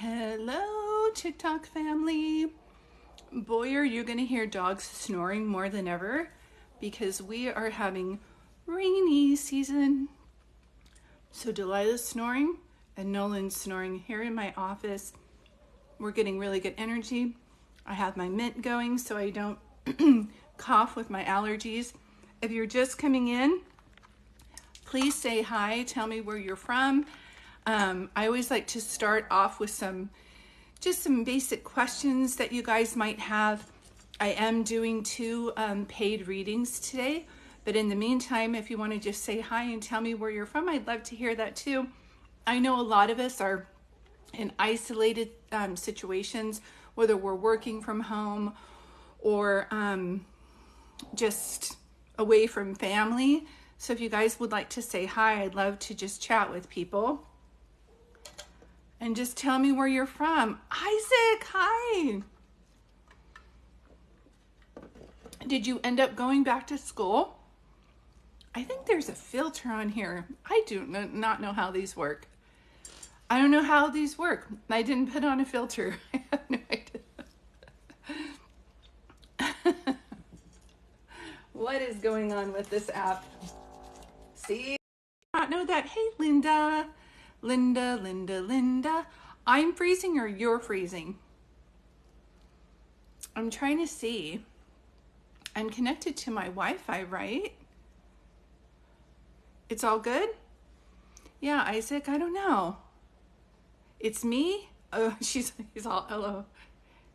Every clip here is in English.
Hello, TikTok family. Boy, are you going to hear dogs snoring more than ever because we are having rainy season. So Delilah's snoring and Nolan's snoring here in my office. We're getting really good energy. I have my mint going so I don't cough with my allergies. If you're just coming in, please say hi. Tell me where you're from. I always like to start off with some basic questions that you guys might have. I am doing 2 paid readings today, but in the meantime, if you want to just say hi and tell me where you're from, I'd love to hear that too. I know a lot of us are in isolated situations, whether we're working from home or just away from family. So if you guys would like to say hi, I'd love to just chat with people. And just tell me where you're from. Isaac, hi. Did you end up going back to school? I think there's a filter on here. I do not know how these work. I don't know how these work. I didn't put on a filter. I have no idea. What is going on with this app? See? I don't know that. Hey, Linda. Linda. I'm freezing or you're freezing? I'm trying to see. I'm connected to my Wi-Fi, right? It's all good? Yeah, Isaac, I don't know. It's me? Oh, he's all, hello.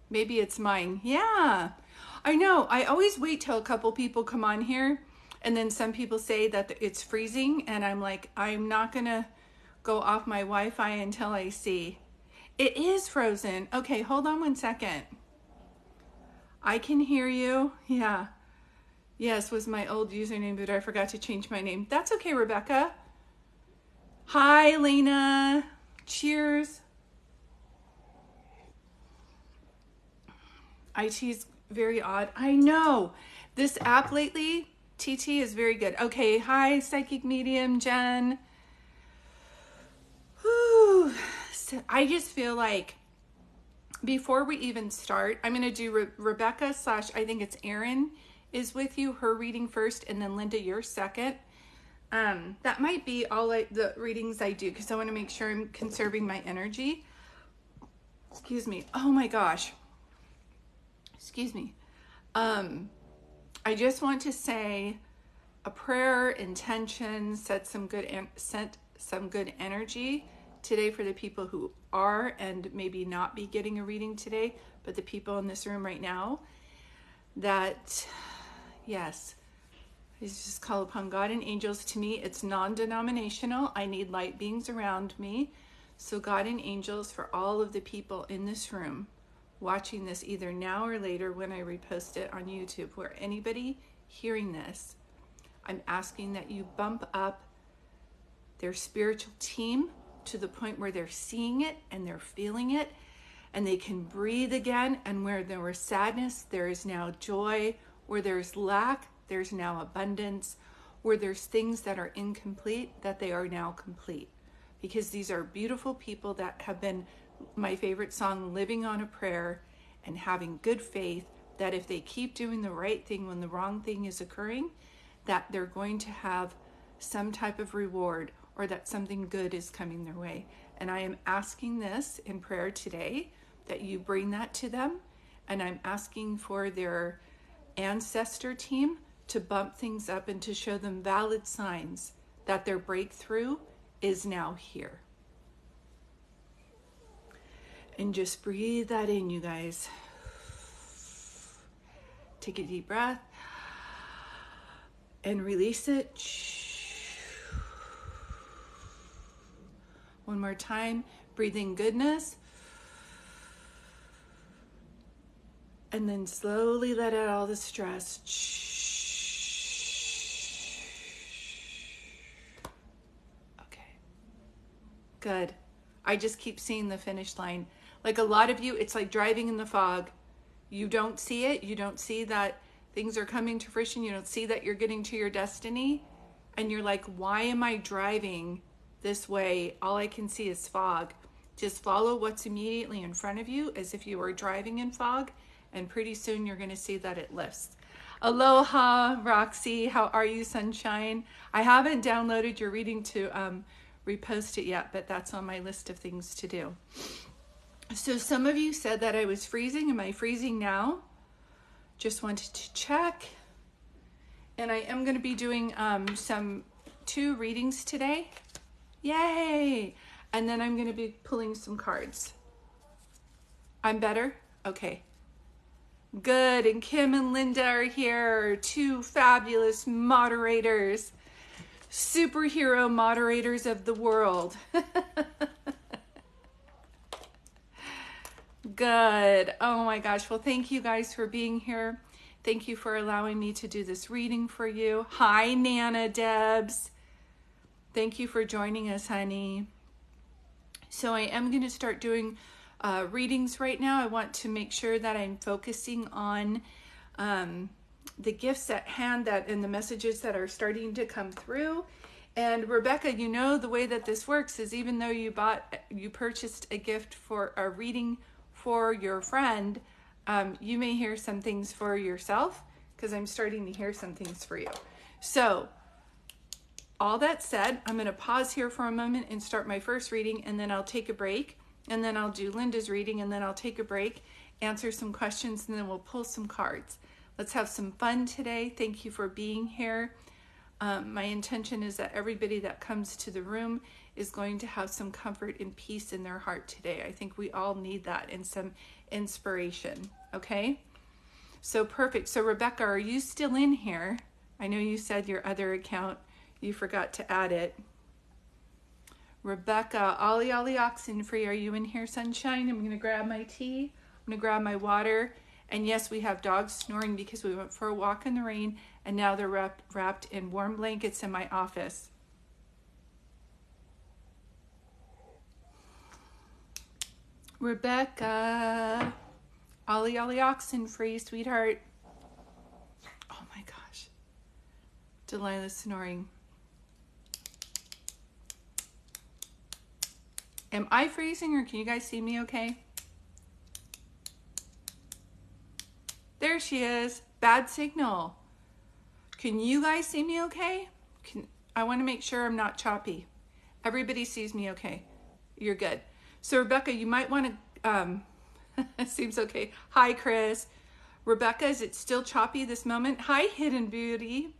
Maybe it's mine. Yeah, I know. I always wait till a couple people come on here and then some people say that it's freezing and I'm like, I'm not gonna go off my Wi-Fi until I see. It is frozen. Okay, hold on one second. I can hear you. Yeah. Yes, was my old username, but I forgot to change my name. That's okay, Rebecca. Hi, Lena. Cheers. IT's very odd. I know. This app lately, TT, is very good. Okay, hi, Psychic Medium, Jen. Whew. So I just feel like before we even start, I'm going to do Rebecca / I think it's Erin is with you, her reading first, and then Linda, your second. That might be all the readings I do because I want to make sure I'm conserving my energy. Excuse me. Oh my gosh. Excuse me. I just want to say a prayer, intention, set some good energy today for the people who are and maybe not be getting a reading today, but the people in this room right now, that yes, I just call upon God and angels. To me, it's non-denominational. I need light beings around me. So God and angels for all of the people in this room watching this either now or later when I repost it on YouTube, where anybody hearing this, I'm asking that you bump up their spiritual team to the point where they're seeing it and they're feeling it and they can breathe again. And where there was sadness, there is now joy. Where there's lack, there's now abundance. Where there's things that are incomplete, that they are now complete. Because these are beautiful people that have been, my favorite song, living on a prayer and having good faith that if they keep doing the right thing when the wrong thing is occurring, that they're going to have some type of reward or that something good is coming their way. And I am asking this in prayer today, that you bring that to them. And I'm asking for their ancestor team to bump things up and to show them valid signs that their breakthrough is now here. And just breathe that in, you guys. Take a deep breath and release it. One more time, breathe in goodness. And then slowly let out all the stress. Okay, good. I just keep seeing the finish line. Like a lot of you, it's like driving in the fog. You don't see it. You don't see that things are coming to fruition. You don't see that you're getting to your destiny. And you're like, why am I driving this way? All I can see is fog. Just follow what's immediately in front of you as if you were driving in fog, and pretty soon you're going to see that it lifts. Aloha, Roxy. How are you, sunshine? I haven't downloaded your reading to repost it yet, but that's on my list of things to do. So some of you said that I was freezing. Am I freezing now? Just wanted to check. And I am going to be doing two readings today. Yay! And then I'm going to be pulling some cards. I'm better? Okay. Good. And Kim and Linda are here. Two fabulous moderators. Superhero moderators of the world. Good. Oh my gosh. Well, thank you guys for being here. Thank you for allowing me to do this reading for you. Hi, Nana Debs. Thank you for joining us, honey. So I am going to start doing readings right now. I want to make sure that I'm focusing on the gifts at hand and the messages that are starting to come through. And Rebecca, you know the way that this works is even though you purchased a gift for a reading for your friend, you may hear some things for yourself because I'm starting to hear some things for you. So all that said, I'm going to pause here for a moment and start my first reading, and then I'll take a break, and then I'll do Linda's reading, and then I'll take a break, answer some questions, and then we'll pull some cards. Let's have some fun today. Thank you for being here. My intention is that everybody that comes to the room is going to have some comfort and peace in their heart today. I think we all need that and some inspiration, okay? So perfect. So Rebecca, are you still in here? I know you said your other account, you forgot to add it. Rebecca, Ollie Oxenfree, are you in here, sunshine? I'm going to grab my tea. I'm going to grab my water. And yes, we have dogs snoring because we went for a walk in the rain and now they're wrapped in warm blankets in my office. Rebecca, Ollie Oxenfree, sweetheart. Oh my gosh. Delilah's snoring. Am I freezing or can you guys see me okay? There she is. Bad signal. Can you guys see me okay? I want to make sure I'm not choppy. Everybody sees me okay. You're good. So Rebecca, you might want to, seems okay. Hi, Chris. Rebecca, is it still choppy this moment? Hi, Hidden Beauty.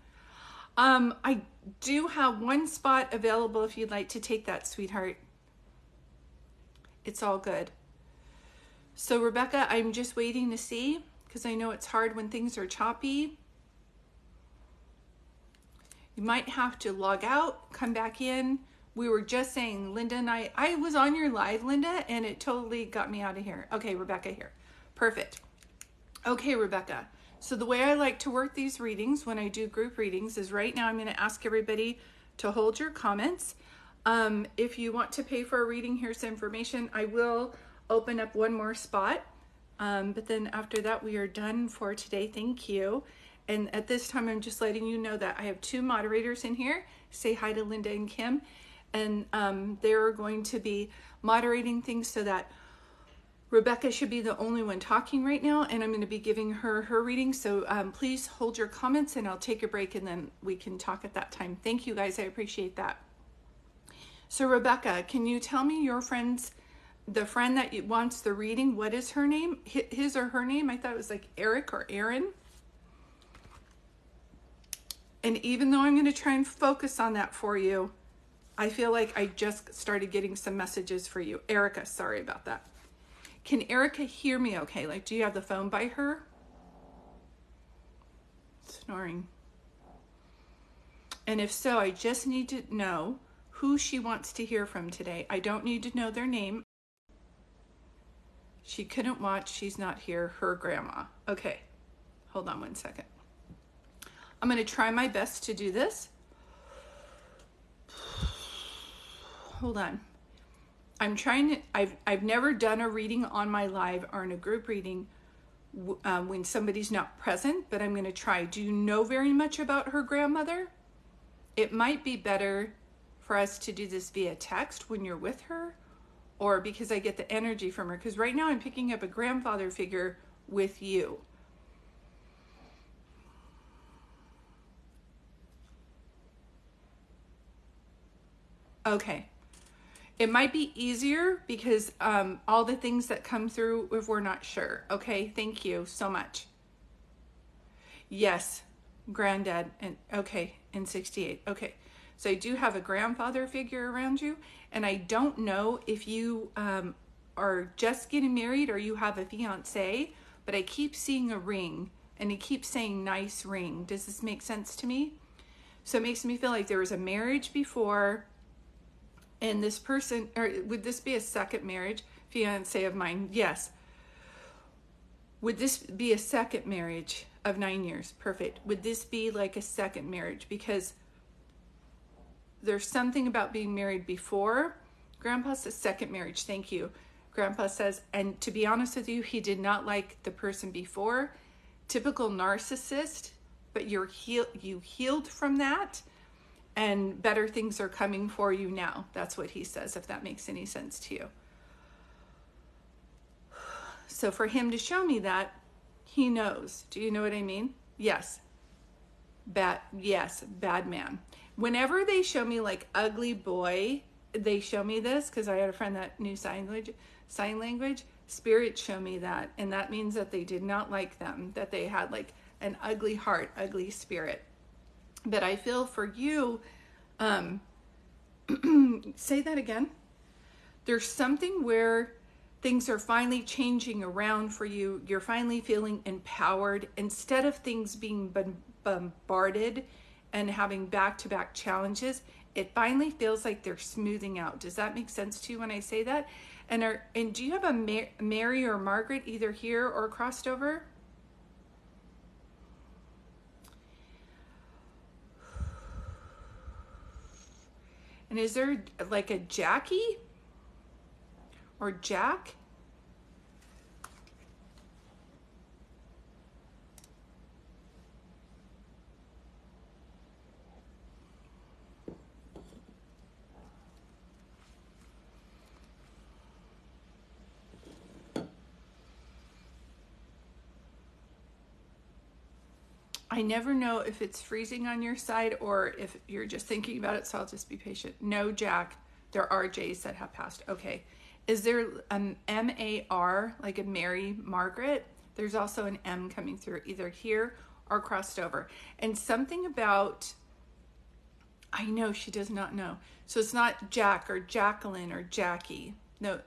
I do have one spot available if you'd like to take that, sweetheart. It's all good. So Rebecca, I'm just waiting to see because I know it's hard when things are choppy. You might have to log out, come back in. We were just saying, Linda and I was on your live, Linda, and it totally got me out of here. Okay, Rebecca here. Perfect. Okay, Rebecca. So the way I like to work these readings when I do group readings is right now I'm going to ask everybody to hold your comments. If you want to pay for a reading, here's the information. I will open up one more spot. But then after that, we are done for today. Thank you. And at this time, I'm just letting you know that I have two moderators in here. Say hi to Linda and Kim. And they're going to be moderating things so that Rebecca should be the only one talking right now. And I'm going to be giving her reading. So please hold your comments and I'll take a break and then we can talk at that time. Thank you guys. I appreciate that. So Rebecca, can you tell me your friend's, the friend that wants the reading, what is her name? His or her name? I thought it was like Eric or Aaron. And even though I'm going to try and focus on that for you, I feel like I just started getting some messages for you. Erica, sorry about that. Can Erica hear me okay? Like, do you have the phone by her? Snoring. And if so, I just need to know who she wants to hear from today. I don't need to know their name. She couldn't watch. She's not here. Her grandma. Okay. Hold on one second. I'm going to try my best to do this. Hold on. I'm trying to, I've never done a reading on my live or in a group reading when somebody's not present, but I'm going to try. Do you know very much about her grandmother? It might be better for us to do this via text when you're with her, or because I get the energy from her. Because right now I'm picking up a grandfather figure with you. Okay. It might be easier because all the things that come through if we're not sure. Okay, thank you so much. Yes, granddad, and okay, in 68. Okay, so I do have a grandfather figure around you, and I don't know if you are just getting married or you have a fiance, but I keep seeing a ring, and he keeps saying nice ring. Does this make sense to me? So it makes me feel like there was a marriage before, and this person, or would this be a second marriage? Fiance of mine, yes. Would this be a second marriage of 9 years? Perfect. Would this be like a second marriage? Because there's something about being married before. Grandpa says second marriage. Thank you. Grandpa says, and to be honest with you, he did not like the person before. Typical narcissist, but you healed from that, and better things are coming for you now. That's what he says, if that makes any sense to you. So for him to show me that, he knows. Do you know what I mean? Yes. Bad man. Whenever they show me like ugly boy, they show me this because I had a friend that knew sign language. Spirits show me that, and that means that they did not like them, that they had like an ugly heart, ugly spirit. But I feel for you, say that again. There's something where things are finally changing around for you. You're finally feeling empowered instead of things being bombarded and having back-to-back challenges. It finally feels like they're smoothing out. Does that make sense to you when I say that? And do you have a Mary or Margaret either here or crossed over? And is there like a Jackie or Jack? I never know if it's freezing on your side or if you're just thinking about it, so I'll just be patient. No, Jack, there are J's that have passed. Okay. Is there an M-A-R, like a Mary Margaret? There's also an M coming through, either here or crossed over. And something about, I know she does not know. So it's not Jack or Jacqueline or Jackie. No,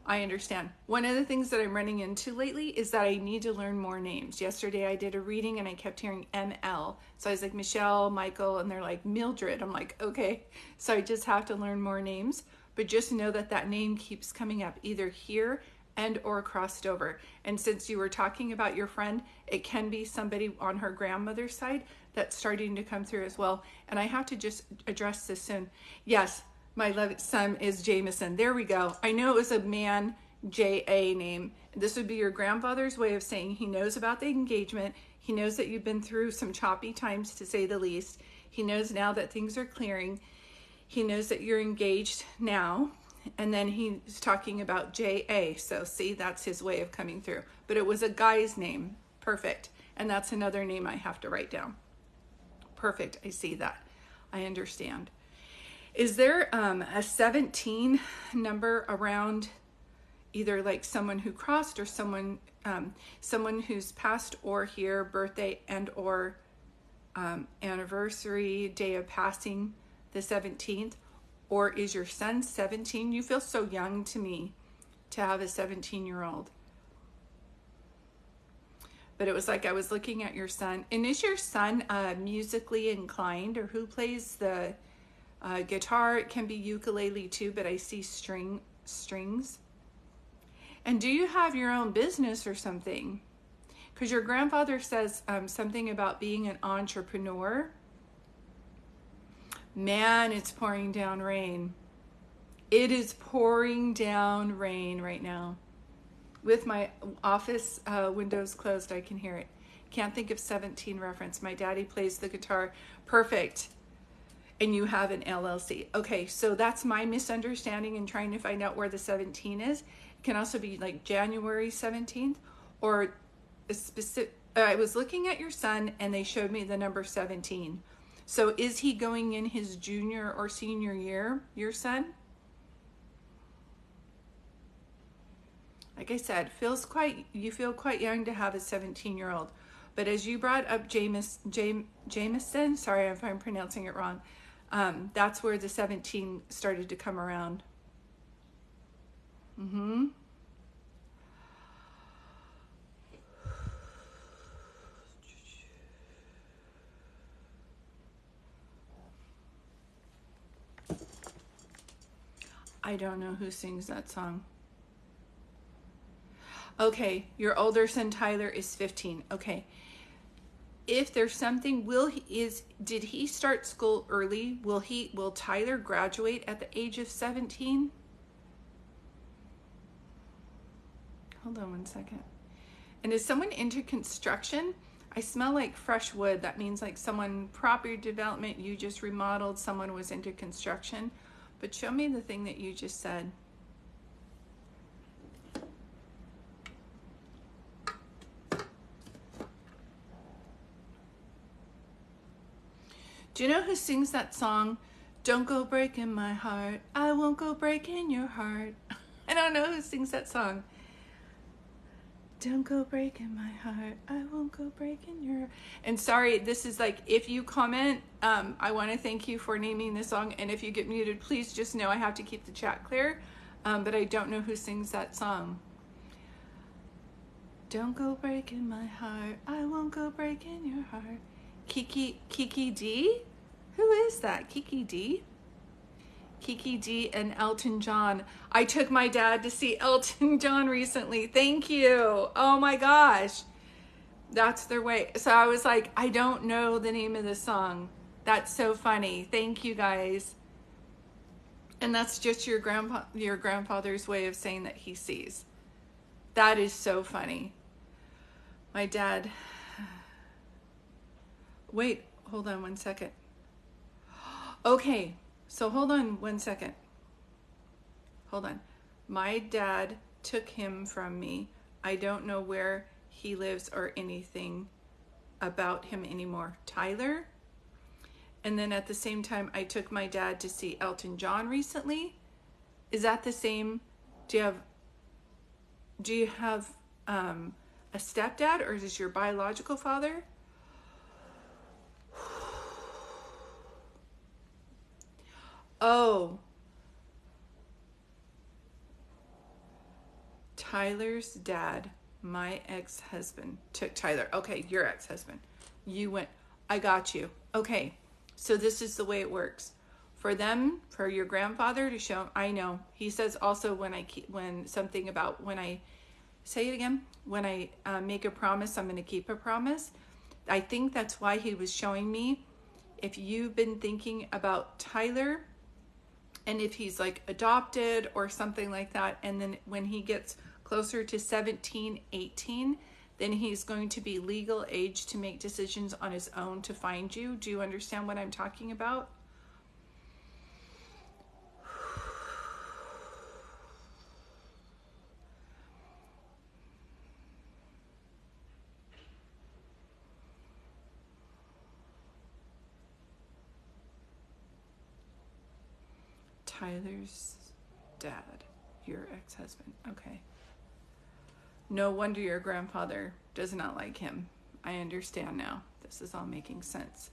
I understand. One of the things that I'm running into lately is that I need to learn more names. Yesterday I did a reading and I kept hearing ML. So I was like, Michelle, Michael, and they're like, Mildred. I'm like, okay. So I just have to learn more names. But just know that that name keeps coming up either here and or crossed over. And since you were talking about your friend, it can be somebody on her grandmother's side that's starting to come through as well. And I have to just address this soon. Yes. My loved son is Jameson. There we go. I know it was a man, J-A name. This would be your grandfather's way of saying he knows about the engagement. He knows that you've been through some choppy times, to say the least. He knows now that things are clearing. He knows that you're engaged now. And then he's talking about J-A. So see, that's his way of coming through. But it was a guy's name. Perfect. And that's another name I have to write down. Perfect. I see that. I understand. Is there a 17 number around either like someone who crossed or someone who's passed or here, birthday and or anniversary, day of passing, the 17th? Or is your son 17? You feel so young to me to have a 17-year-old. But it was like I was looking at your son. And is your son musically inclined, or who plays the guitar? It can be ukulele too, but I see strings. And do you have your own business or something? Because your grandfather says something about being an entrepreneur. Man, it's pouring down rain. It is pouring down rain right now. With my office windows closed, I can hear it. Can't think of 17 reference. My daddy plays the guitar. Perfect. and you have an LLC. Okay, so that's my misunderstanding in trying to find out where the 17 is. It can also be like January 17th or a specific. I was looking at your son and they showed me the number 17. So is he going in his junior or senior year, your son? Like I said, you feel quite young to have a 17-year-old. But as you brought up Jameson, sorry if I'm pronouncing it wrong, that's where the 17 started to come around. I don't know who sings that song. Okay, your older son Tyler is 15. Okay. If there's something, did he start school early? Will Tyler graduate at the age of 17? Hold on one second. And is someone into construction? I smell like fresh wood. That means like someone, property development, you just remodeled, someone was into construction. But show me the thing that you just said. Do you know who sings that song? Don't go breaking my heart. I won't go breaking your heart. I don't know who sings that song. Don't go breaking my heart. I won't go breaking your... And sorry, this is like, if you comment, I want to thank you for naming the song. And if you get muted, please just know I have to keep the chat clear. But I don't know who sings that song. Don't go breaking my heart. I won't go breaking your heart. Kiki D? Who is that? Kiki D? Kiki D and Elton John. I took my dad to see Elton John recently. Thank you. Oh my gosh. That's their way. So I was like, I don't know the name of the song. That's so funny. Thank you guys. And that's just your grandfather's way of saying that he sees. That is so funny. My dad. Wait, hold on one second. Okay, so hold on one second. Hold on. My dad took him from me. I don't know where he lives or anything about him anymore. Tyler? And then at the same time, I took my dad to see Elton John recently. Is that the same? Do you have a stepdad, or is this your biological father? Oh, Tyler's dad, my ex-husband, took Tyler. Okay, your ex-husband. You went, I got you. Okay, so this is the way it works. For them, for your grandfather to show, I know. He says also when I say it again, when I make a promise, I'm going to keep a promise. I think that's why he was showing me. If you've been thinking about Tyler, and if he's like adopted or something like that, and then when he gets closer to 17, 18, then he's going to be legal age to make decisions on his own to find you. Do you understand what I'm talking about? Tyler's dad, your ex-husband. Okay. No wonder your grandfather does not like him. I understand now. This is all making sense.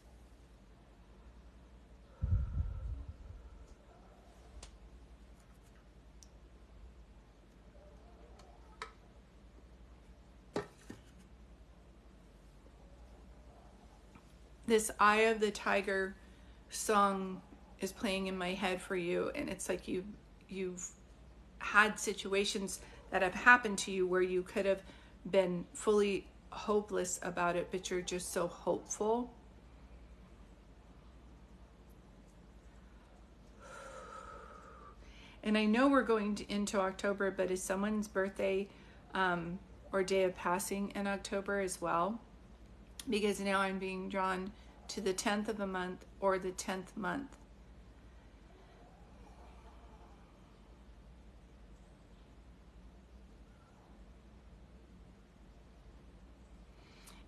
This Eye of the Tiger song is playing in my head for you, and it's like you've had situations that have happened to you where you could have been fully hopeless about it, but you're just so hopeful. And I know we're going into October, but is someone's birthday or day of passing in October as well? Because now I'm being drawn to the 10th of a month or the 10th month.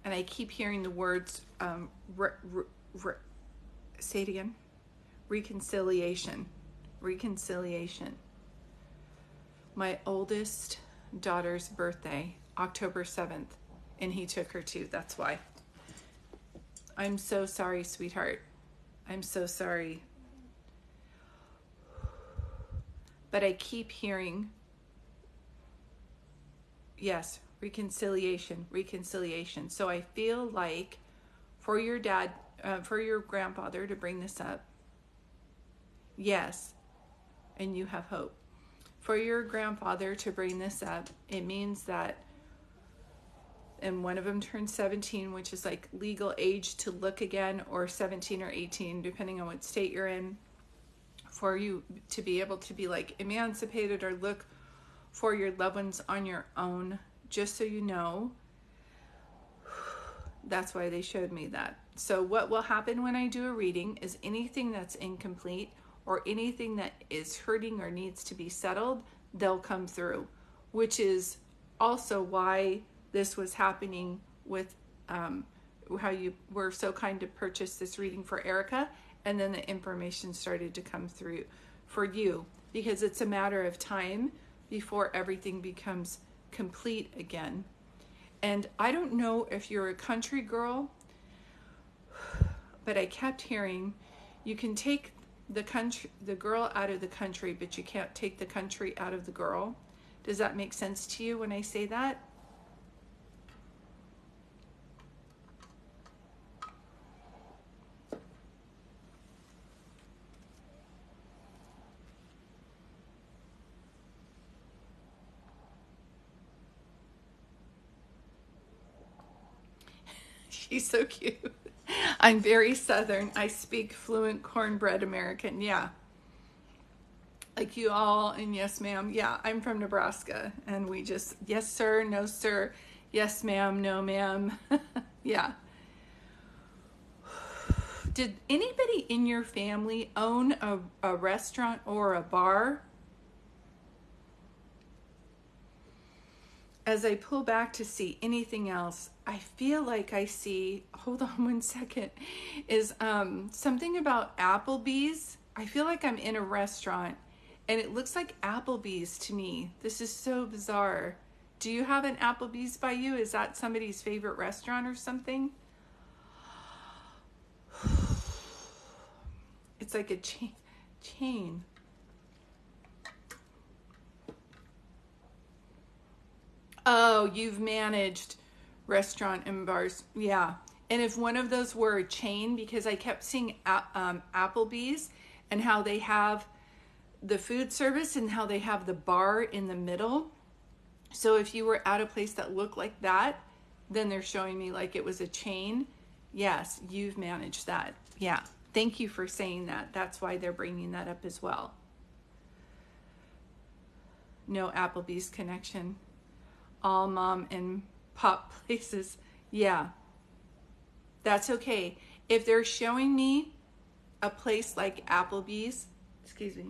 And I keep hearing the words, say it again, reconciliation, reconciliation. My oldest daughter's birthday, October 7th, and he took her too, that's why. I'm so sorry, sweetheart. I'm so sorry. But I keep hearing, yes, reconciliation, reconciliation. So I feel like for your dad, for your grandfather to bring this up, yes, and you have hope. For your grandfather to bring this up, it means that, and one of them turned 17, which is like legal age to look again, or 17 or 18, depending on what state you're in, for you to be able to be like emancipated or look for your loved ones on your own. Just so you know, that's why they showed me that. So what will happen when I do a reading is anything that's incomplete or anything that is hurting or needs to be settled, they'll come through, which is also why this was happening with how you were so kind to purchase this reading for Erica, and then the information started to come through for you, because it's a matter of time before everything becomes complete again. And I don't know if you're a country girl, but I kept hearing you can take the girl out of the country, but you can't take the country out of the girl. Does that make sense to you when I say that? She's so cute. I'm very Southern. I speak fluent cornbread American. Yeah. Like you all, and yes, ma'am. Yeah, I'm from Nebraska, and we just, yes, sir, no, sir. Yes, ma'am, no, ma'am. Yeah. Did anybody in your family own a restaurant or a bar? As I pull back to see anything else, I feel like I see, hold on one second, is something about Applebee's. I feel like I'm in a restaurant and it looks like Applebee's to me. This is so bizarre. Do you have an Applebee's by you? Is that somebody's favorite restaurant or something? It's like a chain. Oh, you've managed restaurant and bars. Yeah. And if one of those were a chain, because I kept seeing Applebee's and how they have the food service and how they have the bar in the middle. So if you were at a place that looked like that, then they're showing me like it was a chain. Yes, you've managed that. Yeah. Thank you for saying that. That's why they're bringing that up as well. No Applebee's connection. All mom and pop places. Yeah. That's okay. If they're showing me a place like Applebee's, excuse me,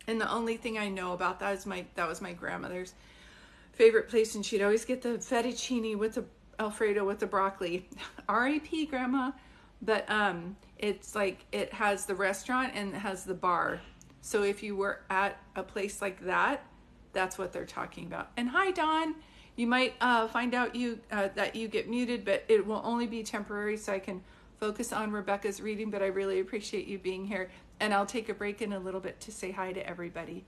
and the only thing I know about that is that was my grandmother's favorite place, and she'd always get the fettuccine with the Alfredo with the broccoli. R.I.P. Grandma. But it's like it has the restaurant and it has the bar. So if you were at a place like that, that's what they're talking about. And hi, Dawn. You might find out that you get muted, but it will only be temporary so I can focus on Rebecca's reading. But I really appreciate you being here. And I'll take a break in a little bit to say hi to everybody.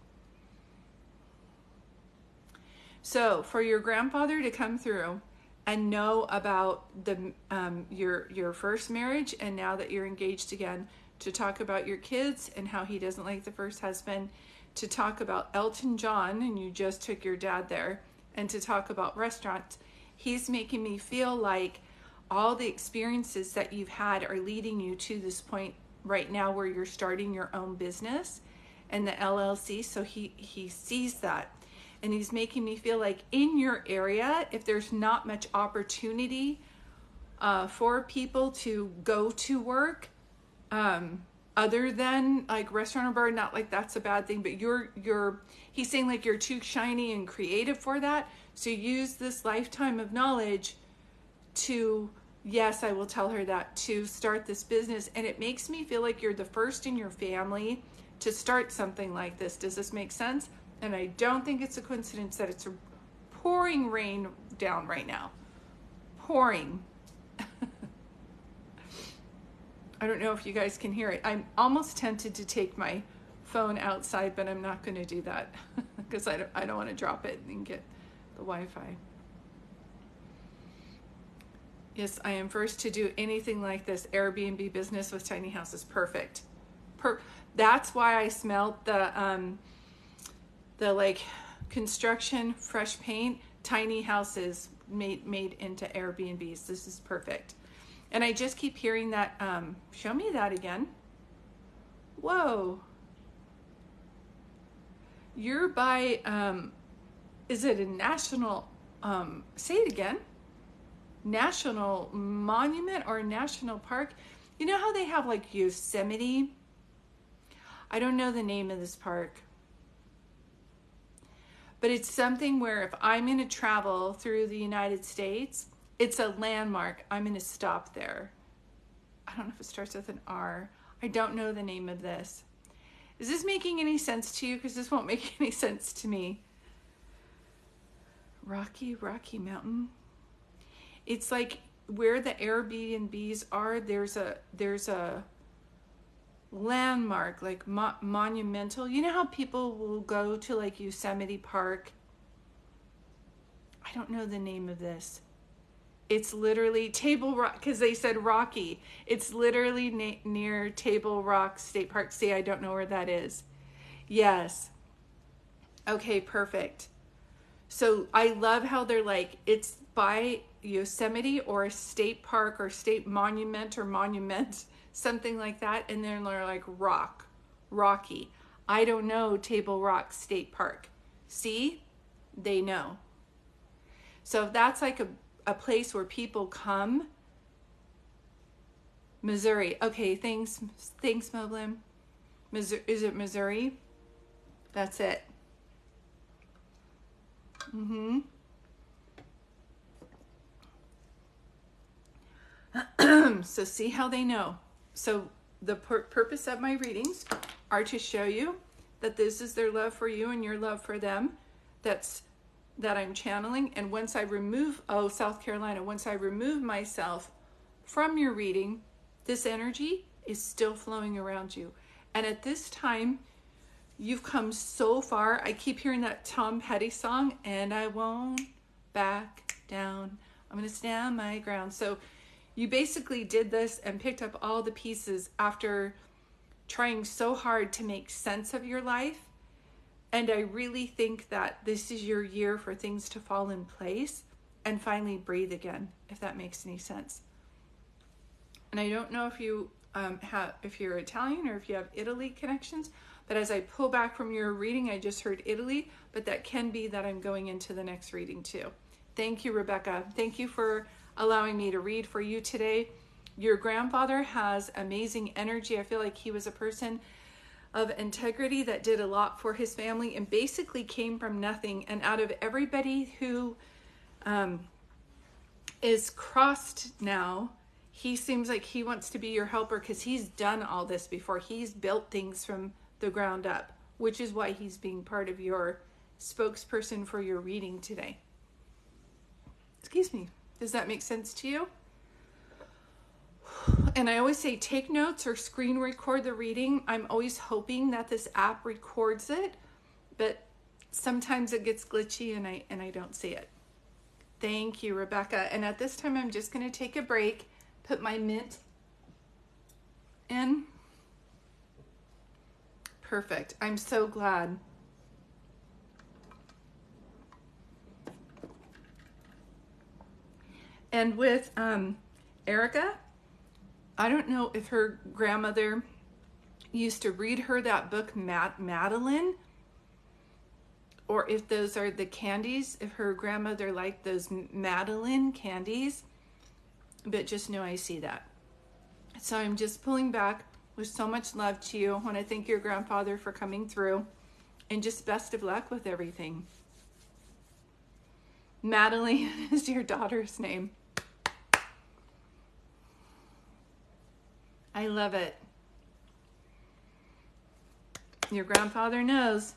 So for your grandfather to come through and know about your first marriage, and now that you're engaged again, to talk about your kids and how he doesn't like the first husband, to talk about Elton John, and you just took your dad there, and to talk about restaurants, he's making me feel like all the experiences that you've had are leading you to this point right now where you're starting your own business and the LLC. So he sees that, and he's making me feel like in your area, if there's not much opportunity for people to go to work, other than like restaurant or bar. Not like that's a bad thing, but he's saying like you're too shiny and creative for that. So use this lifetime of knowledge to, yes, I will tell her that, to start this business. And it makes me feel like you're the first in your family to start something like this. Does this make sense? And I don't think it's a coincidence that it's pouring rain down right now. Pouring. I don't know if you guys can hear it. I'm almost tempted to take my phone outside, but I'm not going to do that because I don't want to drop it and get the Wi-Fi. Yes, I am first to do anything like this. Airbnb business with tiny houses. Perfect. That's why I smelled the like construction, fresh paint, tiny houses made into Airbnbs. This is perfect. And I just keep hearing that. Show me that again. Whoa. You're by, is it a national, say it again, national monument or national park? You know how they have like Yosemite? I don't know the name of this park. But it's something where if I'm going to travel through the United States, it's a landmark. I'm going to stop there. I don't know if it starts with an R. I don't know the name of this. Is this making any sense to you? Because this won't make any sense to me. Rocky Mountain. It's like where the Airbnbs are. There's a landmark, like monumental. You know how people will go to like Yosemite Park? I don't know the name of this. It's literally Table Rock, because they said Rocky. It's literally near Table Rock State Park. See, I don't know where that is. Yes. Okay, perfect. So I love how they're like, it's by Yosemite or a state park or state monument or monument, something like that. And then they're like Rocky. I don't know Table Rock State Park. See, they know. So if that's like a place where people come. Missouri. Okay, thanks Moblin. Is it Missouri? That's it. So see how they know. So the purpose of my readings are to show you that this is their love for you and your love for them. That I'm channeling. And once I remove, South Carolina, once I remove myself from your reading, this energy is still flowing around you. And at this time, you've come so far. I keep hearing that Tom Petty song, and I won't back down. I'm going to stand my ground. So you basically did this and picked up all the pieces after trying so hard to make sense of your life. And I really think that this is your year for things to fall in place and finally breathe again, if that makes any sense. And I don't know if you if you're Italian or if you have Italy connections, but as I pull back from your reading, I just heard Italy, but that can be that I'm going into the next reading too. Thank you, Rebecca. Thank you for allowing me to read for you today. Your grandfather has amazing energy. I feel like he was a person of integrity that did a lot for his family and basically came from nothing. And out of everybody who is crossed now, he seems like he wants to be your helper because he's done all this before. He's built things from the ground up, which is why he's being part of your spokesperson for your reading today. Excuse me. Does that make sense to you? And I always say take notes or screen record the reading. I'm always hoping that this app records it, but sometimes it gets glitchy and I don't see it. Thank you, Rebecca. And at this time, I'm just going to take a break, put my mint in. Perfect. I'm so glad. And with Erica, I don't know if her grandmother used to read her that book, Madeline, or if those are the candies, if her grandmother liked those Madeline candies. but just know I see that. So I'm just pulling back with so much love to you. I want to thank your grandfather for coming through, and just best of luck with everything. Madeline is your daughter's name. I love it. Your grandfather knows.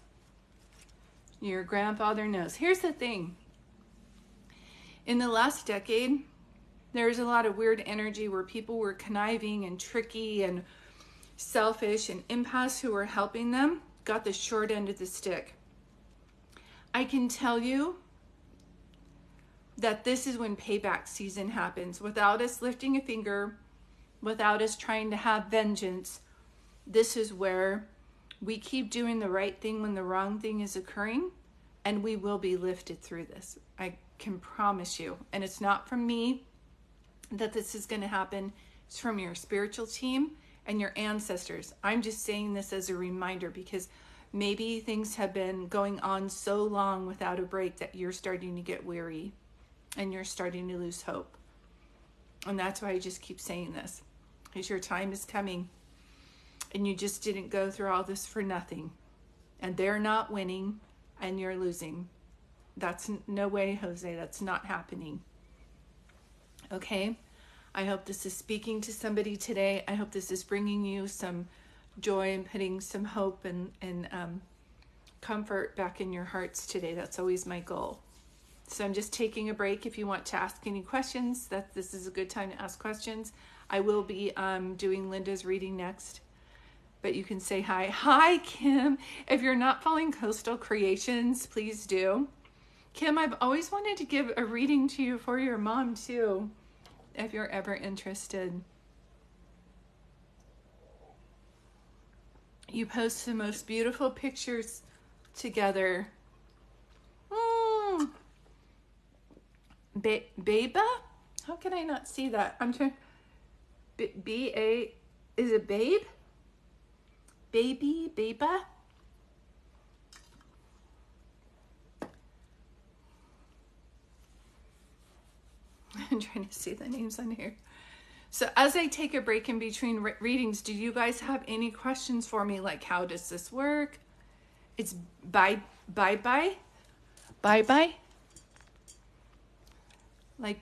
Your grandfather knows. Here's the thing. In the last decade, there's a lot of weird energy where people were conniving and tricky and selfish, and empaths who were helping them got the short end of the stick. I can tell you that this is when payback season happens. Without us lifting a finger, without us trying to have vengeance, this is where we keep doing the right thing when the wrong thing is occurring, and we will be lifted through this. I can promise you. And it's not from me that this is going to happen. It's from your spiritual team and your ancestors. I'm just saying this as a reminder, because maybe things have been going on so long without a break that you're starting to get weary and you're starting to lose hope. And that's why I just keep saying this, because your time is coming, and you just didn't go through all this for nothing. And they're not winning and you're losing. That's no way, Jose. That's not happening. Okay? I hope this is speaking to somebody today. I hope this is bringing you some joy and putting some hope and comfort back in your hearts today. That's always my goal. So I'm just taking a break. If you want to ask any questions, this is a good time to ask questions. I will be doing Linda's reading next, but you can say hi. Hi, Kim. If you're not following Coastal Creations, please do. Kim, I've always wanted to give a reading to you for your mom too, if you're ever interested. You post the most beautiful pictures together. Beba? How can I not see that? I'm trying. B-A, is it babe? Baby, Beba? I'm trying to see the names on here. So as I take a break in between readings, do you guys have any questions for me? Like, how does this work? It's bye. Like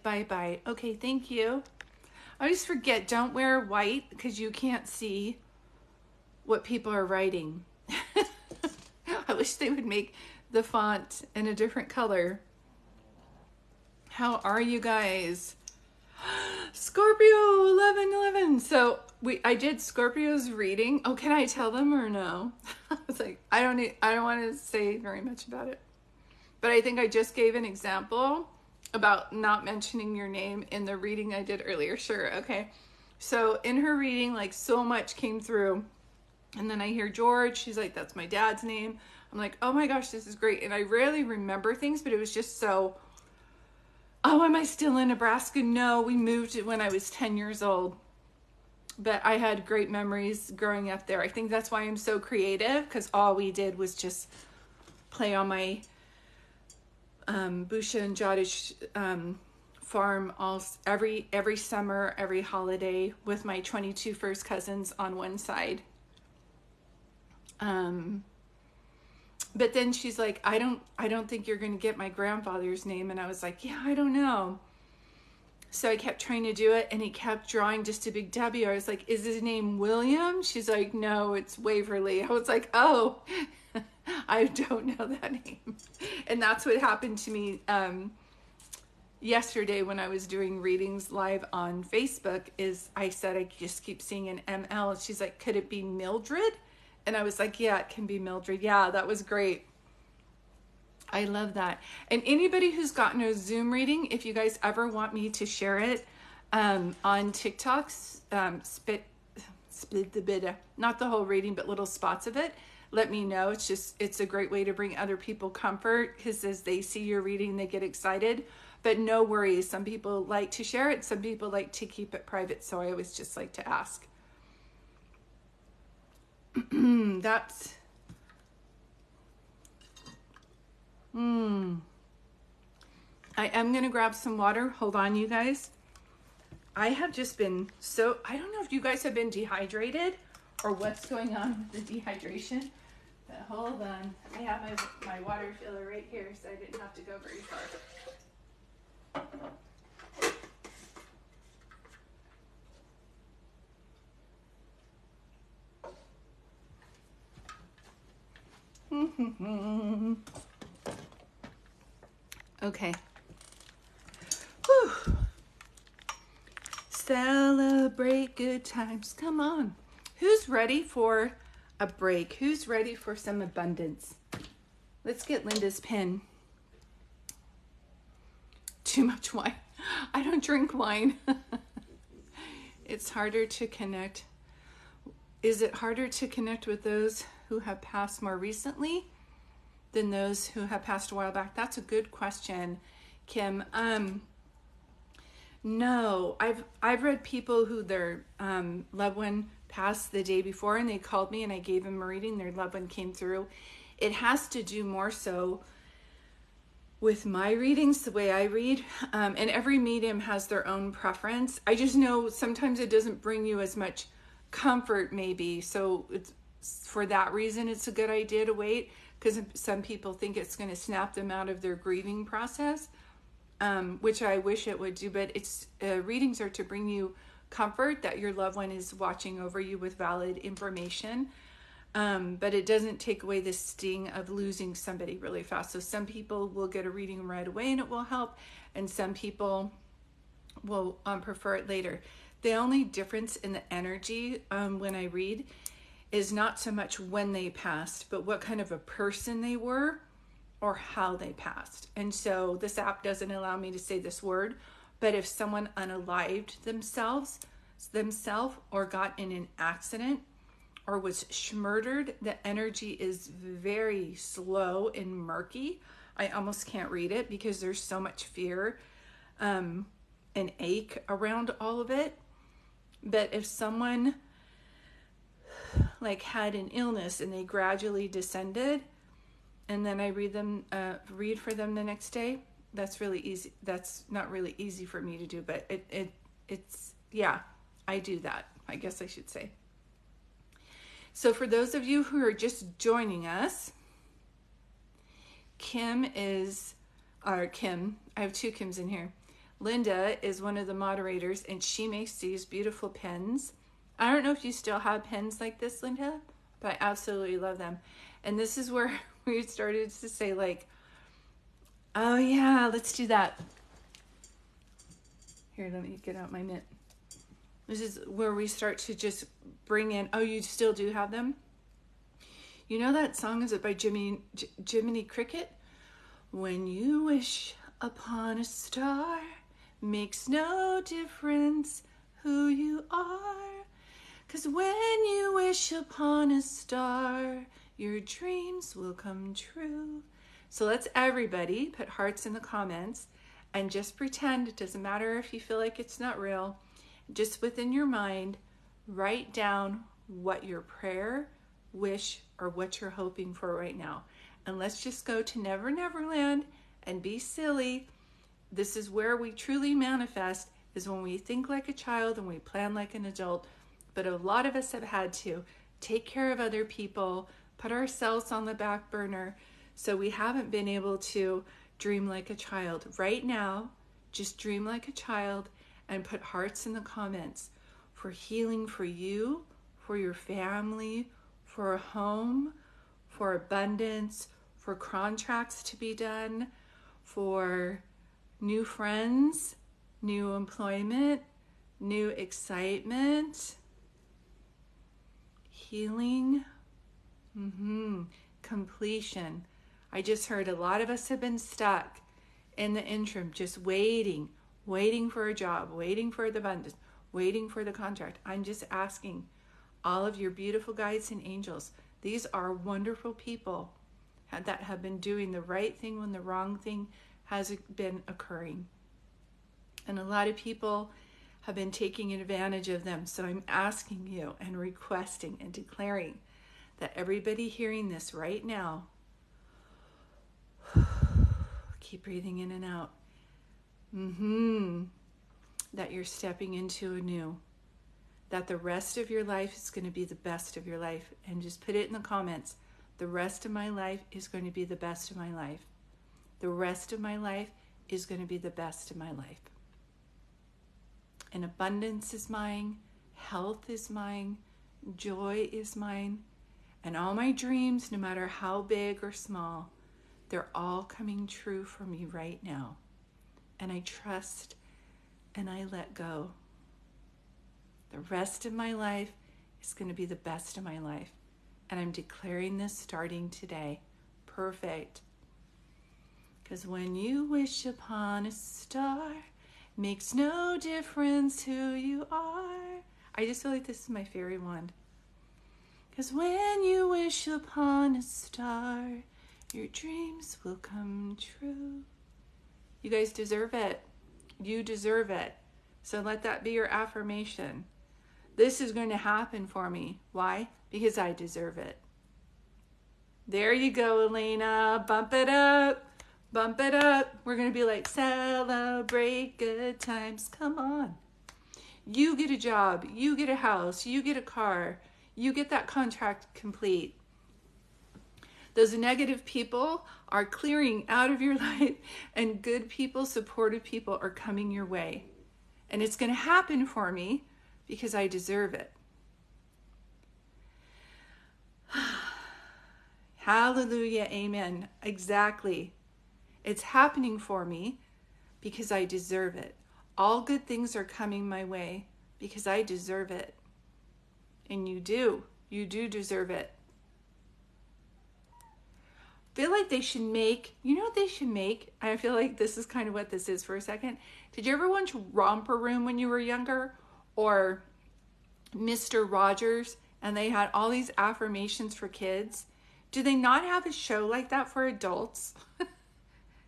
bye. Okay, thank you. I always forget, don't wear white because you can't see what people are writing. I wish they would make the font in a different color. How are you guys? Scorpio 1111. So I did Scorpio's reading. Oh, can I tell them or no? I was like, I don't want to say very much about it. But I think I just gave an example about not mentioning your name in the reading I did earlier. Sure, okay. So in her reading, like, so much came through. And then I hear George. She's like, that's my dad's name. I'm like, oh my gosh, this is great. And I rarely remember things, but it was just so, oh, am I still in Nebraska? No, we moved when I was 10 years old. But I had great memories growing up there. I think that's why I'm so creative, because all we did was just play on my Busha and Jodish farm every summer, every holiday, with my 22 first cousins on one side. But then she's like, I don't think you're going to get my grandfather's name. And I was like, yeah, I don't know. So I kept trying to do it, and he kept drawing just a big W. I was like, is his name William? She's like, no, it's Waverly. I was like, oh, I don't know that name. And that's what happened to me yesterday when I was doing readings live on Facebook. Is I said, I just keep seeing an ML. She's like, could it be Mildred? And I was like, yeah, it can be Mildred. Yeah, that was great. I love that. And anybody who's gotten a Zoom reading, if you guys ever want me to share it on TikTok, split the bit, not the whole reading, but little spots of it, let me know. It's a great way to bring other people comfort, because as they see your reading, they get excited. But no worries. Some people like to share it. Some people like to keep it private. So I always just like to ask. That's... I am going to grab some water. Hold on, you guys. I have just been I don't know if you guys have been dehydrated or what's going on with the dehydration, but hold on. I have my water filler right here, so I didn't have to go very far. Okay. Whew. Celebrate good times. Come on. Who's ready for a break? Who's ready for some abundance? Let's get Linda's pen. Too much wine. I don't drink wine. It's harder to connect. Is it harder to connect with those who have passed more recently than those who have passed a while back? That's a good question, Kim. No, I've read people who their loved one passed the day before and they called me and I gave them a reading. Their loved one came through. It has to do more so with my readings, the way I read, and every medium has their own preference. I just know sometimes it doesn't bring you as much comfort, maybe. So it's for that reason, it's a good idea to wait, because some people think it's going to snap them out of their grieving process, which I wish it would do. But it's readings are to bring you comfort that your loved one is watching over you with valid information. But it doesn't take away the sting of losing somebody really fast. So some people will get a reading right away and it will help, and some people will prefer it later. The only difference in the energy when I read is not so much when they passed, but what kind of a person they were or how they passed. And so this app doesn't allow me to say this word, but if someone unalived themselves or got in an accident or was schmurdered, the energy is very slow and murky. I almost can't read it because there's so much fear and ache around all of it. But if someone like had an illness and they gradually descended, and then I read for them the next day, that's really easy. That's not really easy for me to do, but it's yeah, I do that, I guess I should say. So for those of you who are just joining us, I have two Kims in here. Linda is one of the moderators and she makes these beautiful pens. I don't know if you still have pens like this, Linda, but I absolutely love them. And this is where we started to say, like, oh yeah, let's do that. Here, let me get out my mitt. This is where we start to just bring in, oh, you still do have them? You know that song, is it by Jiminy Cricket? When you wish upon a star, makes no difference who you are. 'Cause when you wish upon a star, your dreams will come true. So let's everybody put hearts in the comments and just pretend. It doesn't matter if you feel like it's not real. Just within your mind, write down what your prayer, wish, or what you're hoping for right now. And let's just go to Never Never Land and be silly. This is where we truly manifest, is when we think like a child and we plan like an adult. But a lot of us have had to take care of other people, put ourselves on the back burner, so we haven't been able to dream like a child. Right now, just dream like a child and put hearts in the comments for healing for you, for your family, for a home, for abundance, for contracts to be done, for new friends, new employment, new excitement, healing, completion. I just heard a lot of us have been stuck in the interim, just waiting for a job, waiting for the abundance, waiting for the contract. I'm just asking all of your beautiful guides and angels. These are wonderful people that have been doing the right thing when the wrong thing has been occurring. And a lot of people have been taking advantage of them. So I'm asking you and requesting and declaring that everybody hearing this right now, keep breathing in and out. that you're stepping into a new, that the rest of your life is going to be the best of your life. And just put it in the comments. The rest of my life is going to be the best of my life. The rest of my life is going to be the best of my life. And abundance is mine. Health is mine. Joy is mine. And all my dreams, no matter how big or small, they're all coming true for me right now. And I trust and I let go. The rest of my life is going to be the best of my life. And I'm declaring this starting today. Perfect. Because when you wish upon a star, makes no difference who you are. I just feel like this is my fairy wand. Because when you wish upon a star, your dreams will come true. You guys deserve it. You deserve it. So let that be your affirmation. This is going to happen for me. Why? Because I deserve it. There you go, Elena. Bump it up. Bump it up. We're going to be like, celebrate good times. Come on. You get a job. You get a house. You get a car. You get that contract complete. Those negative people are clearing out of your life, and good people, supportive people are coming your way. And it's going to happen for me because I deserve it. Hallelujah. Amen. Exactly. It's happening for me because I deserve it. All good things are coming my way because I deserve it. And you do. You do deserve it. Feel like they should make, you know what they should make? I feel like this is kind of what this is for a second. Did you ever watch Romper Room when you were younger? Or Mr. Rogers? And they had all these affirmations for kids. Do they not have a show like that for adults?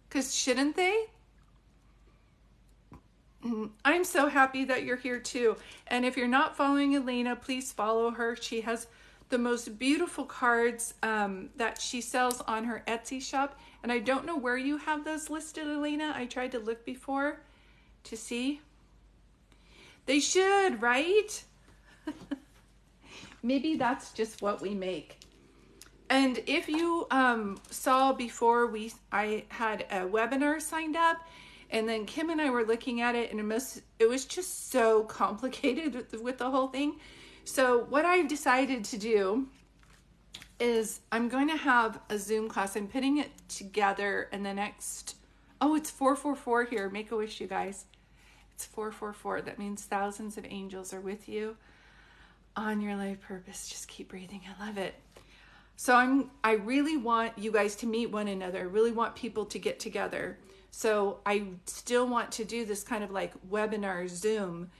Because shouldn't they? I'm so happy that you're here too. And if you're not following Elena, please follow her. She has the most beautiful cards that she sells on her Etsy shop. And I don't know where you have those listed, Elena. I tried to look before to see. They should, right? Maybe that's just what we make. And if you saw before, I had a webinar signed up, and then Kim and I were looking at it, and it was just so complicated with the whole thing. So what I've decided to do is I'm going to have a Zoom class. I'm putting it together in the next, it's 444 here. Make a wish, you guys. It's 444. That means thousands of angels are with you on your life purpose. Just keep breathing. I love it. So I really want you guys to meet one another. I really want people to get together. So I still want to do this kind of like webinar Zoom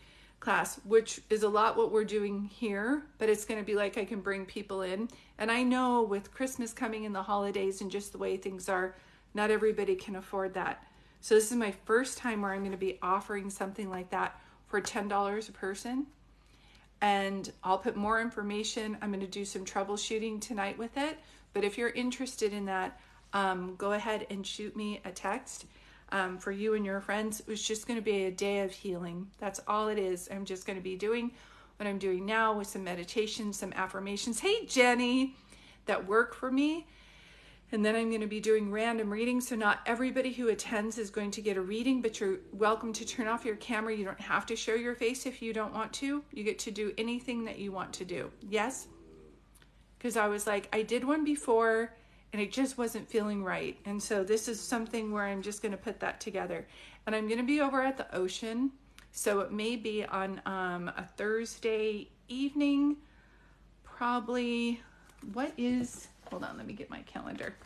class, which is a lot what we're doing here, but it's going to be like I can bring people in. And I know with Christmas coming in, the holidays and just the way things are, not everybody can afford that. So this is my first time where I'm going to be offering something like that for $10 a person. And I'll put more information. I'm going to do some troubleshooting tonight with it. But if you're interested in that, go ahead and shoot me a text. For you and your friends, it was just going to be a day of healing. That's all it is. I'm just going to be doing what I'm doing now with some meditation, some affirmations. Hey, Jenny, that work for me. And then I'm going to be doing random readings. So not everybody who attends is going to get a reading, but you're welcome to turn off your camera. You don't have to show your face if you don't want to. You get to do anything that you want to do. Yes? Because I was like, I did one before and it just wasn't feeling right. And so this is something where I'm just going to put that together. And I'm going to be over at the ocean. So it may be on a Thursday evening, probably. Hold on, let me get my calendar.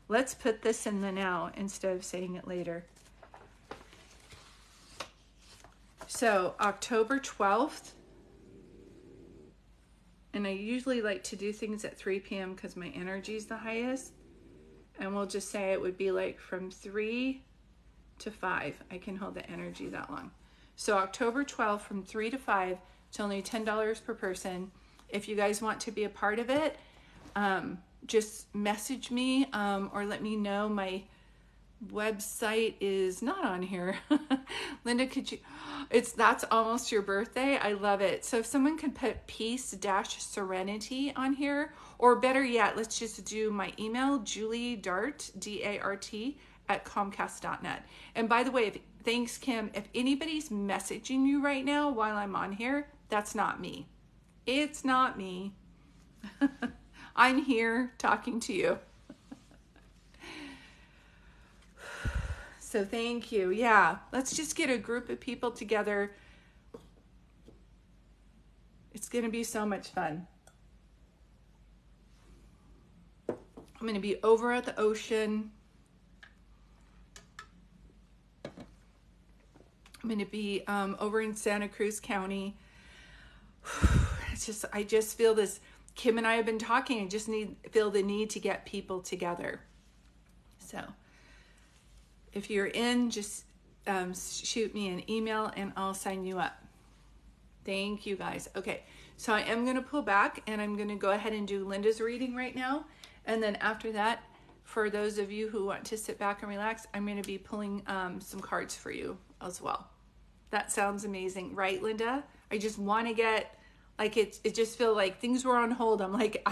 Let's put this in the now instead of saying it later. So October 12th, and I usually like to do things at 3 p.m. because my energy is the highest. And we'll just say it would be like from 3 to 5. I can hold the energy that long. So October 12th from 3 to 5, it's only $10 per person. If you guys want to be a part of it, just message me or let me know. My website is not on here. Linda, could you, that's almost your birthday. I love it. So if someone could put peace-serenity on here, or better yet, let's just do my email, Julie Dart, D-A-R-T, at Comcast.net. And by the way, thanks, Kim. If anybody's messaging you right now while I'm on here, that's not me. It's not me. I'm here talking to you. So thank you. Yeah, let's just get a group of people together. It's going to be so much fun. I'm going to be over at the ocean. I'm going to be over in Santa Cruz County. I just feel this. Kim and I have been talking. I just feel the need to get people together. So if you're in, just shoot me an email and I'll sign you up. Thank you guys. Okay, so I am going to pull back and I'm going to go ahead and do Linda's reading right now. And then after that, for those of you who want to sit back and relax, I'm going to be pulling some cards for you as well. That sounds amazing, right, Linda? I just want to get, like, it just feel like things were on hold. I'm like,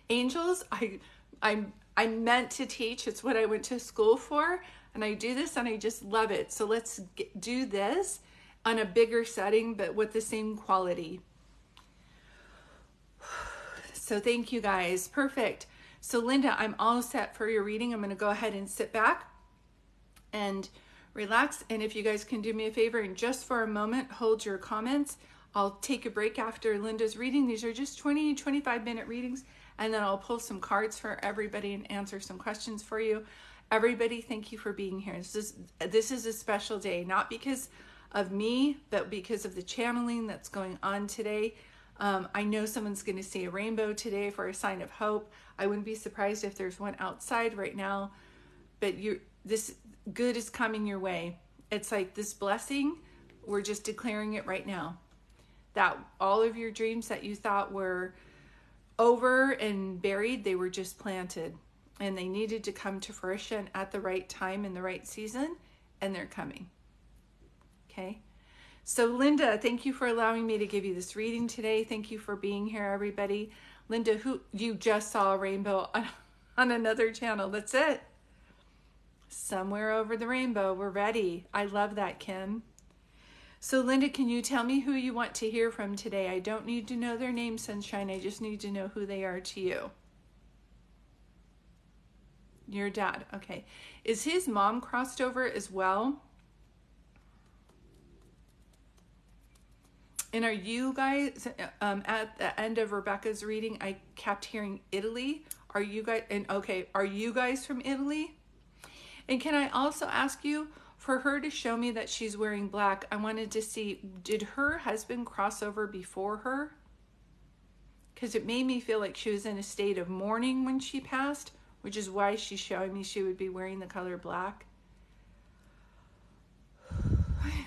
angels, I'm meant to teach. It's what I went to school for. And I do this and I just love it. So let's do this on a bigger setting, but with the same quality. So thank you guys. Perfect. So Linda, I'm all set for your reading. I'm going to go ahead and sit back and relax. And if you guys can do me a favor and just for a moment, hold your comments. I'll take a break after Linda's reading. These are just 20, 25-minute readings. And then I'll pull some cards for everybody and answer some questions for you. Everybody, thank you for being here. This is a special day, not because of me, but because of the channeling that's going on today. I know someone's going to see a rainbow today for a sign of hope. I wouldn't be surprised if there's one outside right now, but this good is coming your way. It's like this blessing, we're just declaring it right now. That all of your dreams that you thought were over and buried, they were just planted. And they needed to come to fruition at the right time in the right season, and they're coming. Okay? So Linda, thank you for allowing me to give you this reading today. Thank you for being here, everybody. Linda, who you just saw a rainbow on another channel. That's it. Somewhere over the rainbow. We're ready. I love that, Kim. So Linda, can you tell me who you want to hear from today? I don't need to know their name, Sunshine. I just need to know who they are to you. Your dad. Okay. Is his mom crossed over as well? And are you guys, at the end of Rebecca's reading, I kept hearing Italy. Are you guys, and okay, are you guys from Italy? And can I also ask you, for her to show me that she's wearing black, I wanted to see, did her husband cross over before her? Because it made me feel like she was in a state of mourning when she passed, which is why she's showing me she would be wearing the color black.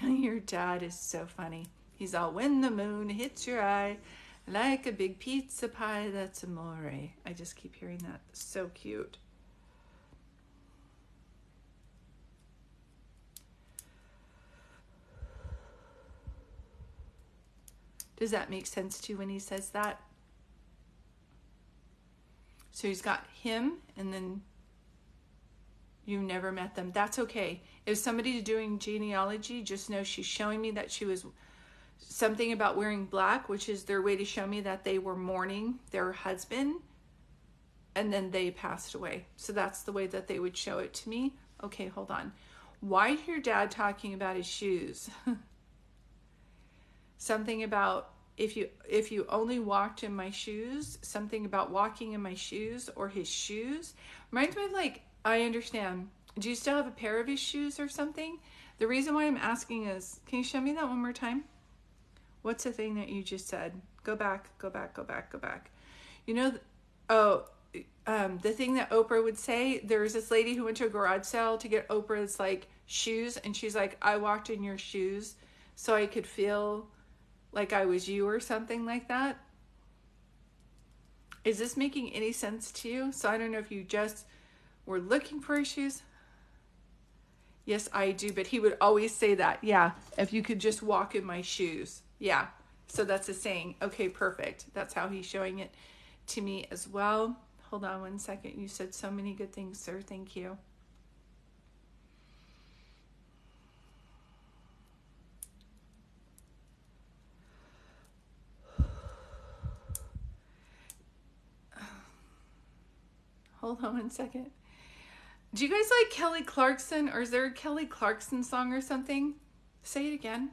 Your dad is so funny. He's all, when the moon hits your eye, like a big pizza pie, that's amore. I just keep hearing that. So cute. Does that make sense to you when he says that? So he's got him, and then you never met them. That's okay. If somebody's doing genealogy, just know she's showing me that she was something about wearing black, which is their way to show me that they were mourning their husband, and then they passed away. So that's the way that they would show it to me. Okay, hold on. Why is your dad talking about his shoes? Something about if you only walked in my shoes, something about walking in my shoes or his shoes. Reminds me of, like, I understand. Do you still have a pair of his shoes or something? The reason why I'm asking is, can you show me that one more time? What's the thing that you just said? Go back, go back, go back, go back. You know, the thing that Oprah would say, there was this lady who went to a garage sale to get Oprah's, like, shoes, and she's like, I walked in your shoes so I could feel like I was you, or something like that. Is this making any sense to you? So I don't know if you just were looking for his shoes. Yes, I do. But he would always say that. Yeah. If you could just walk in my shoes. Yeah. So that's a saying. Okay, perfect. That's how he's showing it to me as well. Hold on one second. You said so many good things, sir. Thank you. Hold on one second. Do you guys like Kelly Clarkson, or is there a Kelly Clarkson song or something? Say it again.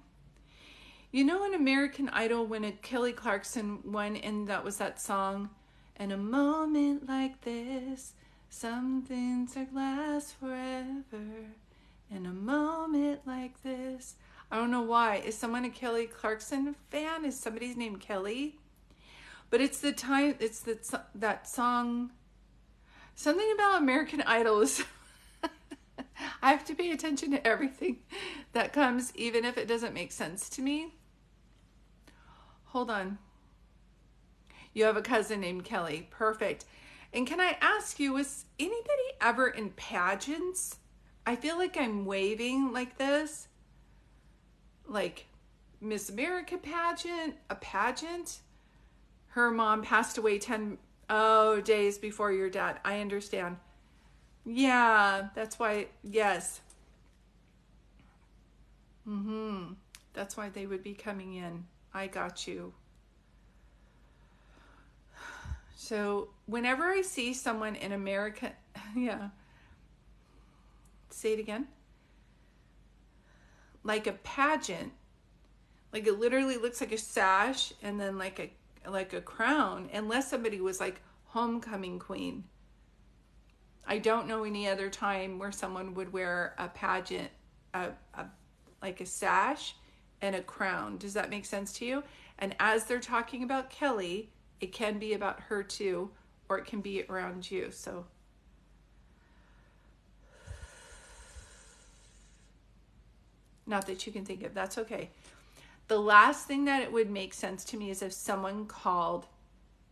You know, in American Idol, when a Kelly Clarkson won, and that was that song, "In a moment like this, some things are last forever. In a moment like this." I don't know why. Is someone a Kelly Clarkson fan? Is somebody's name Kelly? But it's the time. It's that song. Something about American Idol is. I have to pay attention to everything that comes, even if it doesn't make sense to me. Hold on. You have a cousin named Kelly. Perfect. And can I ask you, was anybody ever in pageants? I feel like I'm waving like this. Like Miss America pageant, a pageant. Her mom passed away 10 days before your dad. I understand. Yeah, that's why, yes. That's why they would be coming in. I got you. So whenever I see someone in America, yeah. Say it again. Like a pageant, like it literally looks like a sash and then like a crown, unless somebody was like homecoming queen. I don't know any other time where someone would wear a pageant, like a sash and a crown. Does that make sense to you? And as they're talking about Kelly, it can be about her too, or it can be around you. So not that you can think of. That's okay. The last thing that it would make sense to me is if someone called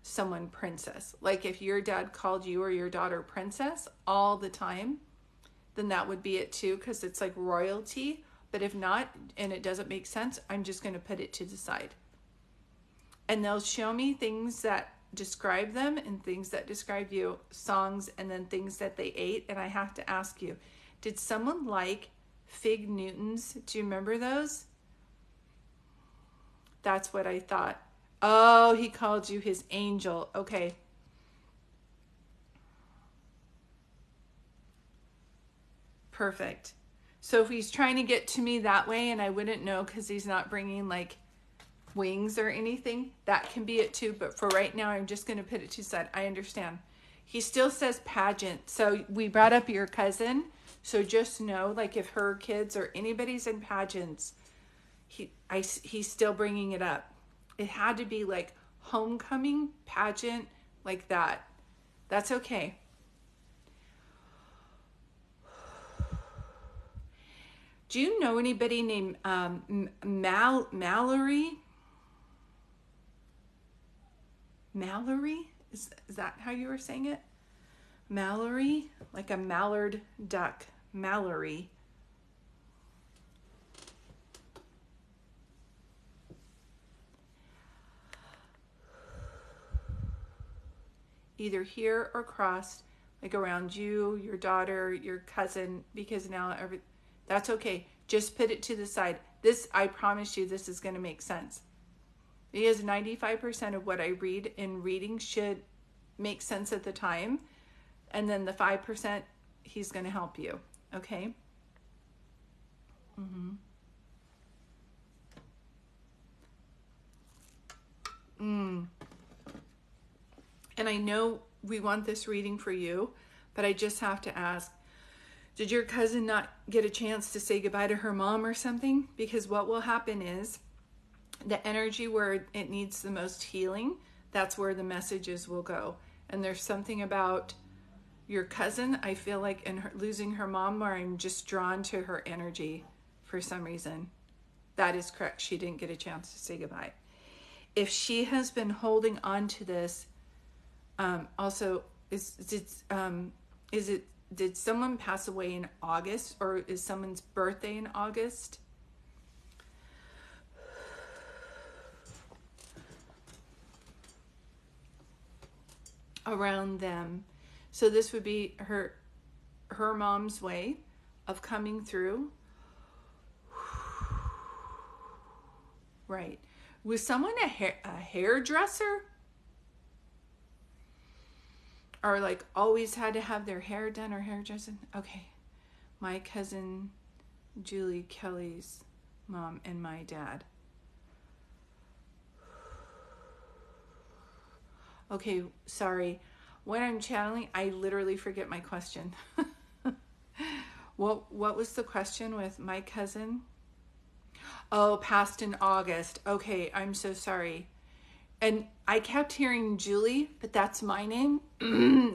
someone princess. Like if your dad called you or your daughter princess all the time, then that would be it too, because it's like royalty. But if not, and it doesn't make sense, I'm just going to put it to the side. And they'll show me things that describe them and things that describe you, songs, and then things that they ate. And I have to ask you, did someone like Fig Newtons? Do you remember those? That's what I thought. Oh, he called you his angel. Okay. Perfect. So if he's trying to get to me that way, and I wouldn't know because he's not bringing like wings or anything, that can be it too. But for right now, I'm just going to put it to the side. I understand. He still says pageant. So we brought up your cousin. So just know, like if her kids or anybody's in pageants, he's still bringing it up. It had to be like homecoming pageant, like that. That's okay. Do you know anybody named Mallory? Mallory? Is that how you were saying it? Mallory? Like a mallard duck. Mallory. Either here or crossed, like around you, your daughter, your cousin, because now that's okay. Just put it to the side. This, I promise you, this is going to make sense. Because 95% of what I read in reading should make sense at the time. And then the 5%, he's going to help you. Okay? And I know we want this reading for you, but I just have to ask, did your cousin not get a chance to say goodbye to her mom or something? Because what will happen is the energy where it needs the most healing, that's where the messages will go. And there's something about your cousin, I feel like, in her, losing her mom, where I'm just drawn to her energy for some reason. That is correct. She didn't get a chance to say goodbye. If she has been holding on to this, also, is it did someone pass away in August, or is someone's birthday in August? Around them. So this would be her mom's way of coming through. Right. Was someone a hairdresser? Or like always had to have their hair done or hairdressing? Okay. My cousin Julie, Kelly's mom, and my dad. Okay, sorry. When I'm channeling, I literally forget my question. What was the question with my cousin? Oh, passed in August. Okay, I'm so sorry. And I kept hearing Julie, but that's my name.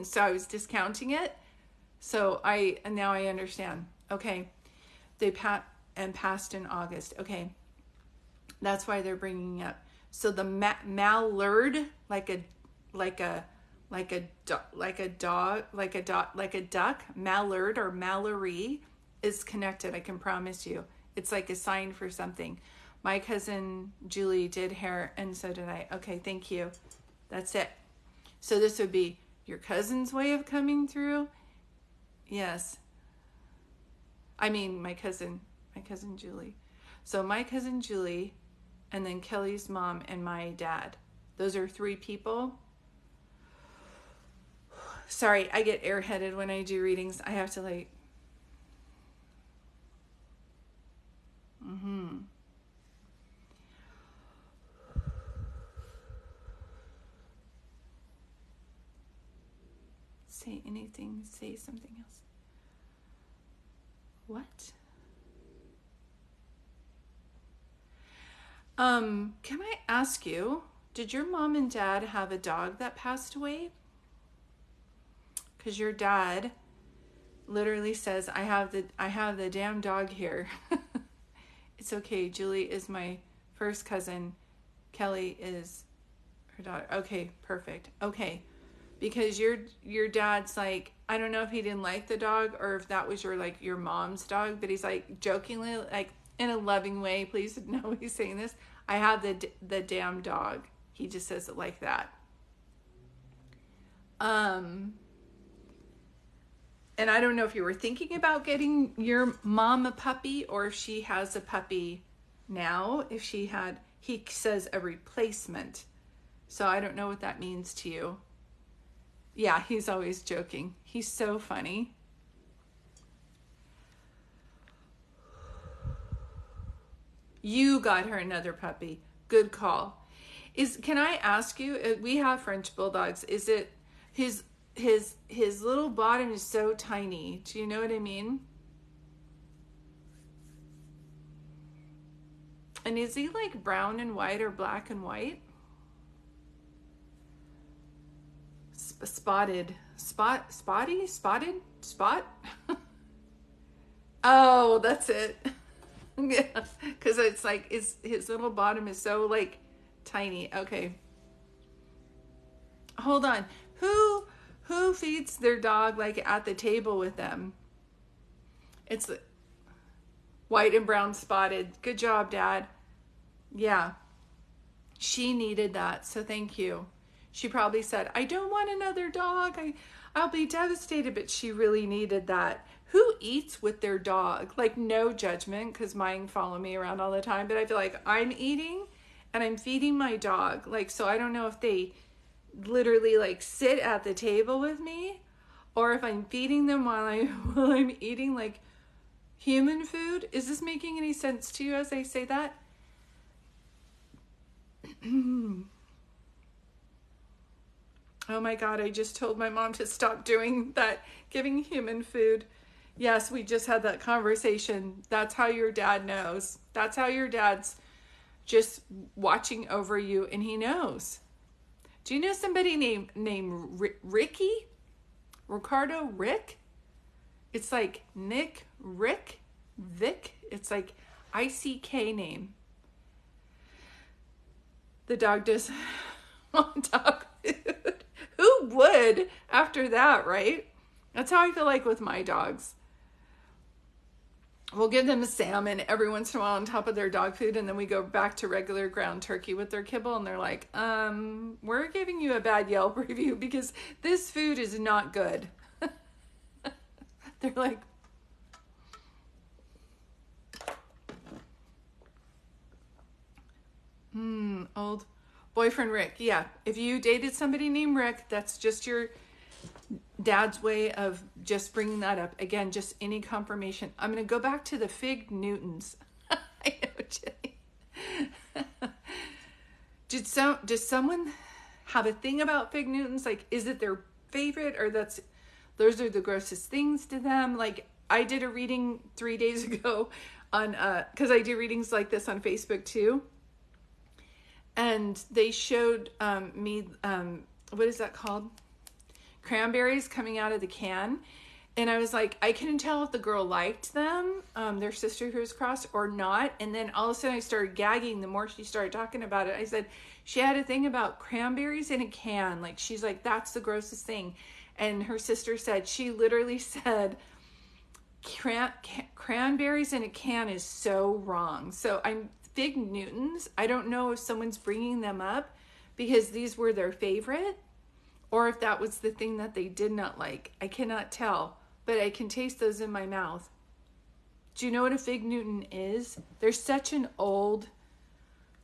So I was discounting it. So now I understand. Okay. They passed in August. Okay. That's why they're bringing up. So the mallard, like a duck, mallard or Mallory is connected. I can promise you. It's like a sign for something. My cousin Julie did hair, and so did I. Okay, thank you. That's it. So this would be your cousin's way of coming through. Yes. I mean, my cousin Julie. So my cousin Julie, and then Kelly's mom and my dad. Those are 3 people. Sorry, I get airheaded when I do readings. I have to like... Say anything, say something else. What? Can I ask you, did your mom and dad have a dog that passed away? Because your dad literally says, I have the damn dog here. It's okay. Julie is my first cousin. Kelly is her daughter. Okay, perfect. Okay. Because your dad's like, I don't know if he didn't like the dog or if that was your mom's dog, but he's like jokingly, like in a loving way, please know he's saying this. I have the damn dog. He just says it like that. And I don't know if you were thinking about getting your mom a puppy or if she has a puppy now. If he says a replacement. So I don't know what that means to you. Yeah, he's always joking. He's so funny. You got her another puppy. Good call. Can I ask you, we have French bulldogs. Is it his little bottom is so tiny. Do you know what I mean? And is he like brown and white or black and white? Spotted. Oh, that's it. Yeah, because it's like his little bottom is so like tiny. Okay, hold on. Who feeds their dog like at the table with them? It's white and brown spotted. Good job, Dad. Yeah, she needed that, so thank you. She probably said, I don't want another dog. I'll be devastated, but she really needed that. Who eats with their dog? Like, no judgment, because mine follow me around all the time, but I feel like I'm eating and I'm feeding my dog. Like, so I don't know if they literally like sit at the table with me or if I'm feeding them while I'm eating like human food. Is this making any sense to you as I say that? Oh my God, I just told my mom to stop doing that, giving human food. Yes, we just had that conversation. That's how your dad knows. That's how your dad's just watching over you and he knows. Do you know somebody named Ricky? Ricardo, Rick? It's like Nick, Rick, Vic. It's like ICK name. The dog does want dog food. Who would after that, right? That's how I feel like with my dogs. We'll give them a salmon every once in a while on top of their dog food, and then we go back to regular ground turkey with their kibble, and they're like, we're giving you a bad Yelp review because this food is not good. They're like, old boyfriend Rick. Yeah, if you dated somebody named Rick, that's just your dad's way of just bringing that up. Again, just any confirmation. I'm going to go back to the Fig Newtons. I know, Jenny. Does someone have a thing about Fig Newtons? Like, is it their favorite, or those are the grossest things to them? Like, I did a reading 3 days ago on, cause I do readings like this on Facebook too. And they showed me, what is that called? Cranberries coming out of the can. And I was like, I couldn't tell if the girl liked them, their sister who was crossed, or not. And then all of a sudden I started gagging the more she started talking about it. I said, she had a thing about cranberries in a can. Like, she's like, that's the grossest thing. And her sister said, she literally said, cranberries in a can is so wrong. So Fig Newtons, I don't know if someone's bringing them up because these were their favorite, or if that was the thing that they did not like. I cannot tell, but I can taste those in my mouth. Do you know what a Fig Newton is? They're such an old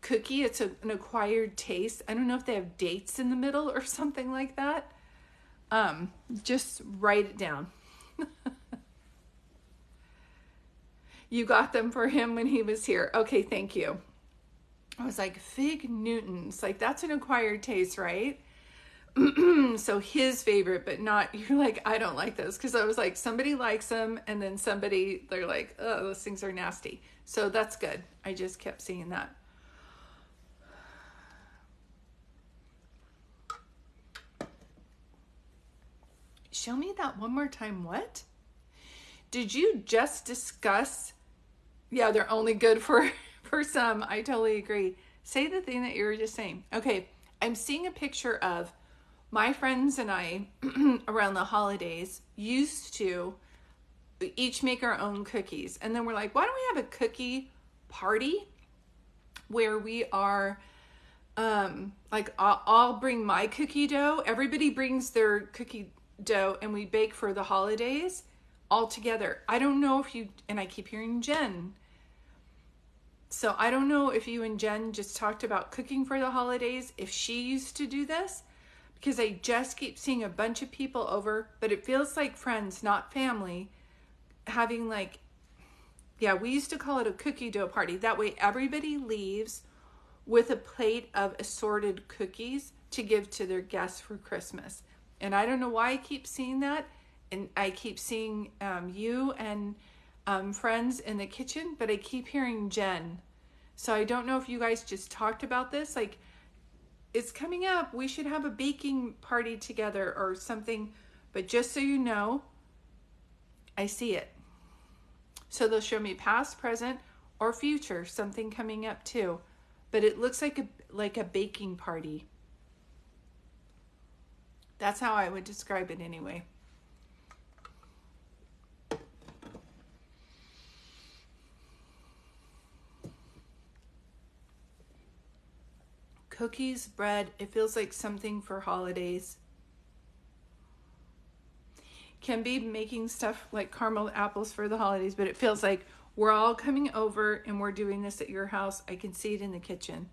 cookie. It's an acquired taste. I don't know if they have dates in the middle or something like that. Just write it down. You got them for him when he was here. Okay, thank you. I was like, Fig Newtons, like that's an acquired taste, right? So his favorite, but not, you're like, I don't like those. Because I was like, somebody likes them, and then they're like, oh, those things are nasty. So that's good. I just kept seeing that. Show me that one more time. What? Did you just discuss? Yeah, they're only good for some. I totally agree. Say the thing that you were just saying. Okay, I'm seeing a picture of my friends and I around the holidays used to each make our own cookies. And then we're like, why don't we have a cookie party where we are, like I'll bring my cookie dough. Everybody brings their cookie dough and we bake for the holidays all together. I don't know if you, and I keep hearing Jen. So I don't know if you and Jen just talked about cooking for the holidays, if she used to do this, because I just keep seeing a bunch of people over, but it feels like friends, not family, having like, yeah, we used to call it a cookie dough party. That way everybody leaves with a plate of assorted cookies to give to their guests for Christmas. And I don't know why I keep seeing that. And I keep seeing you and friends in the kitchen, but I keep hearing Jen. So I don't know if you guys just talked about this. Like, it's coming up. We should have a baking party together or something. But just so you know, I see it. So they'll show me past, present, or future, something coming up too. But it looks like a baking party. That's how I would describe it anyway. Cookies, bread, it feels like something for holidays. Can be making stuff like caramel apples for the holidays, but it feels like we're all coming over and we're doing this at your house. I can see it in the kitchen.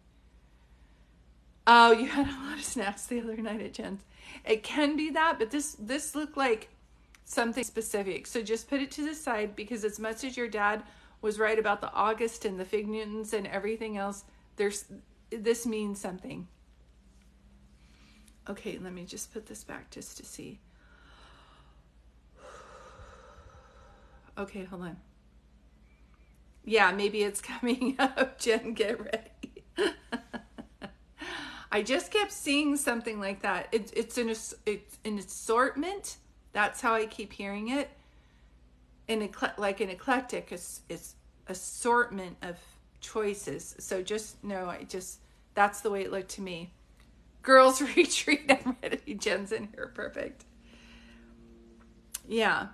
Oh, you had a lot of snacks the other night at Jen's. It can be that, but this looked like something specific. So just put it to the side, because as much as your dad was right about the August and the Fig Newtons and everything else, this means something. Okay, let me just put this back just to see. Okay, hold on. Yeah, maybe it's coming up. Jen, get ready. I just kept seeing something like that. It's an assortment. That's how I keep hearing it. Like an eclectic is assortment of choices. So just know, that's the way it looked to me. Girls retreat. I'm ready. Jen's in here. Perfect. Yeah.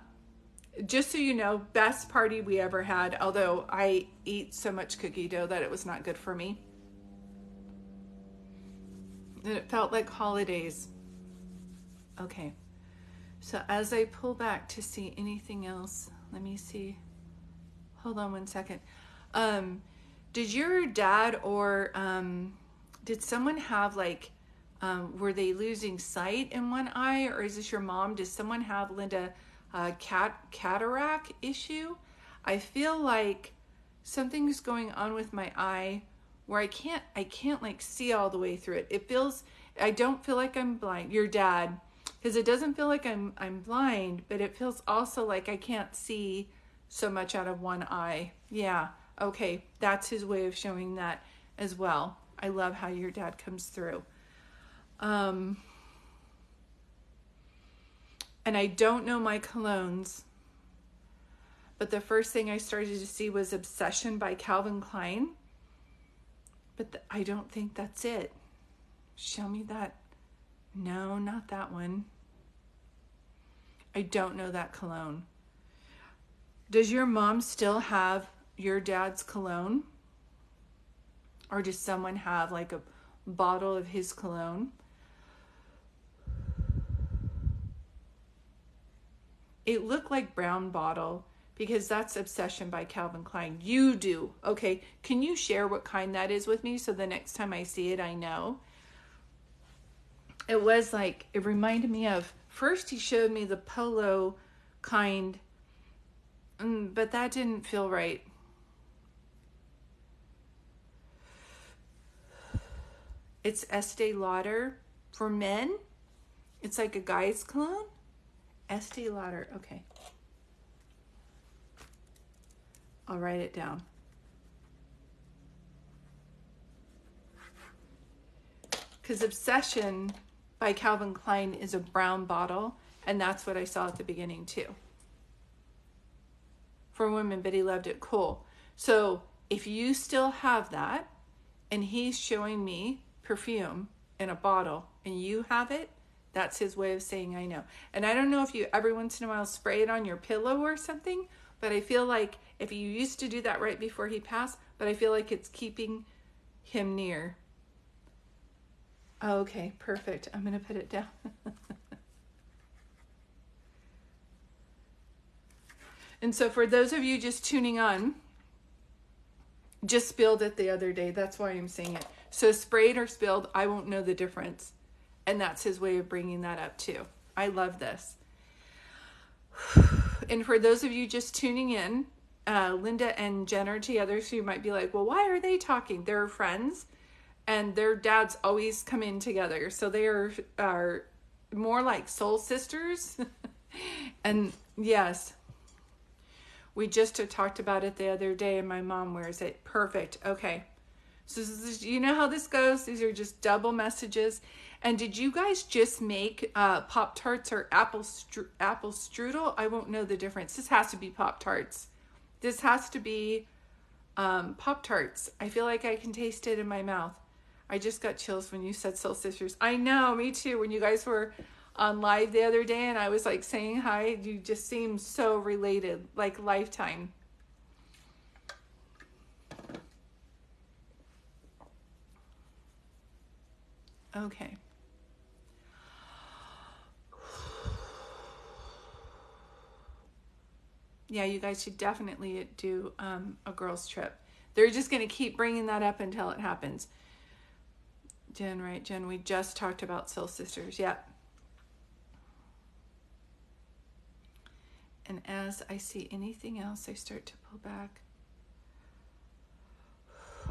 Just so you know, best party we ever had, although I eat so much cookie dough that it was not good for me. And it felt like holidays. Okay. So as I pull back to see anything else, let me see. Hold on one second. Um, did your dad or did someone have like, were they losing sight in one eye, or is this your mom? Does someone have, Linda, a cataract issue? I feel like something's going on with my eye where I can't like see all the way through it. It feels, I don't feel like I'm blind. Your dad, because it doesn't feel like I'm blind, but it feels also like I can't see so much out of one eye. Yeah. Okay, that's his way of showing that as well. I love how your dad comes through. And I don't know my colognes, but the first thing I started to see was Obsession by Calvin Klein. But I don't think that's it. Show me that. No, not that one. I don't know that cologne. Does your mom still have your dad's cologne? Or does someone have like a bottle of his cologne? It looked like brown bottle because that's Obsession by Calvin Klein. You do. Okay, can you share what kind that is with me so the next time I see it, I know? It was like, it reminded me of, first he showed me the polo kind, but that didn't feel right. It's Estee Lauder for men. It's like a guy's cologne. Estee Lauder. Okay. I'll write it down. Because Obsession by Calvin Klein is a brown bottle, and that's what I saw at the beginning too. For women, but he loved it. Cool. So if you still have that, and he's showing me perfume in a bottle, and you have it, that's his way of saying I know. And I don't know if you every once in a while spray it on your pillow or something, but I feel like if you used to do that right before he passed, but I feel like it's keeping him near. Okay, perfect. I'm going to put it down. And so for those of you just tuning on, just spilled it the other day. That's why I'm saying it. So sprayed or spilled, I won't know the difference. And that's his way of bringing that up too. I love this. And for those of you just tuning in, Linda and Jen are together, so you might be like, well, why are they talking? They're friends, and their dads always come in together. So they are more like soul sisters. And yes, we just talked about it the other day, and my mom wears it. Perfect. Okay. So you know how this goes? These are just double messages. And did you guys just make Pop-Tarts or apple strudel? I won't know the difference. This has to be Pop-Tarts. This has to be Pop-Tarts. I feel like I can taste it in my mouth. I just got chills when you said Soul Sisters. I know, me too. When you guys were on live the other day and I was like saying hi, you just seemed so related, like lifetime. Okay. Yeah, you guys should definitely do a girls trip. They're just going to keep bringing that up until it happens. Jen, right? Jen, we just talked about Soul Sisters. Yeah. And as I see anything else, I start to pull back.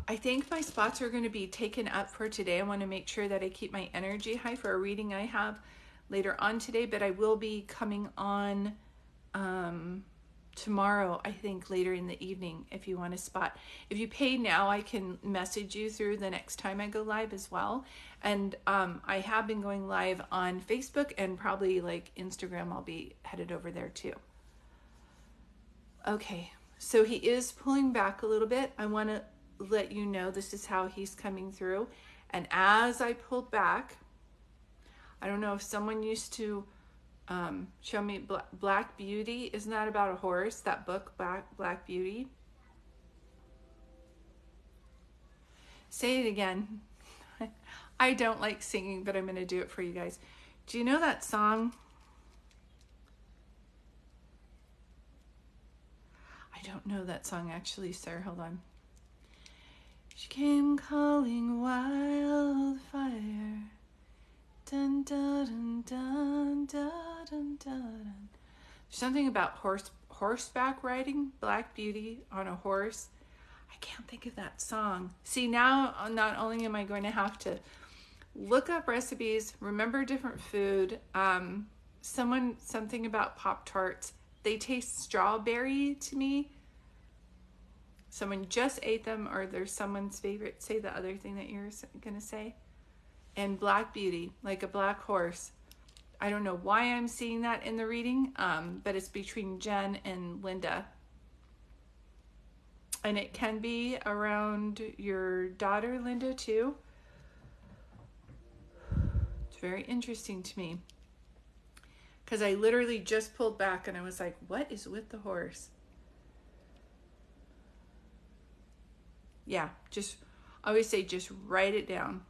I think my spots are going to be taken up for today. I want to make sure that I keep my energy high for a reading I have later on today, but I will be coming on tomorrow, I think later in the evening, if you want a spot. If you pay now, I can message you through the next time I go live as well. And I have been going live on Facebook and probably like Instagram. I'll be headed over there too. Okay, so he is pulling back a little bit. I want to let you know this is how he's coming through. And as I pulled back, I don't know if someone used to Show me Black Beauty. Isn't that about a horse? That book, Black Beauty. Say it again. I don't like singing, but I'm going to do it for you guys. Do you know that song? I don't know that song actually, sir. Hold on. She came calling wildfire. Dun, dun, dun, dun, dun, dun, dun. Something about horseback riding, Black Beauty on a horse. I can't think of that song. See, now not only am I going to have to look up recipes, remember different food, something about Pop-Tarts. They taste strawberry to me. Someone just ate them, or there's someone's favorite. Say the other thing that you're going to say. And Black Beauty, like a black horse. I don't know why I'm seeing that in the reading, but it's between Jen and Linda. And it can be around your daughter, Linda, too. It's very interesting to me. Because I literally just pulled back and I was like, what is with the horse? Yeah, I always say just write it down.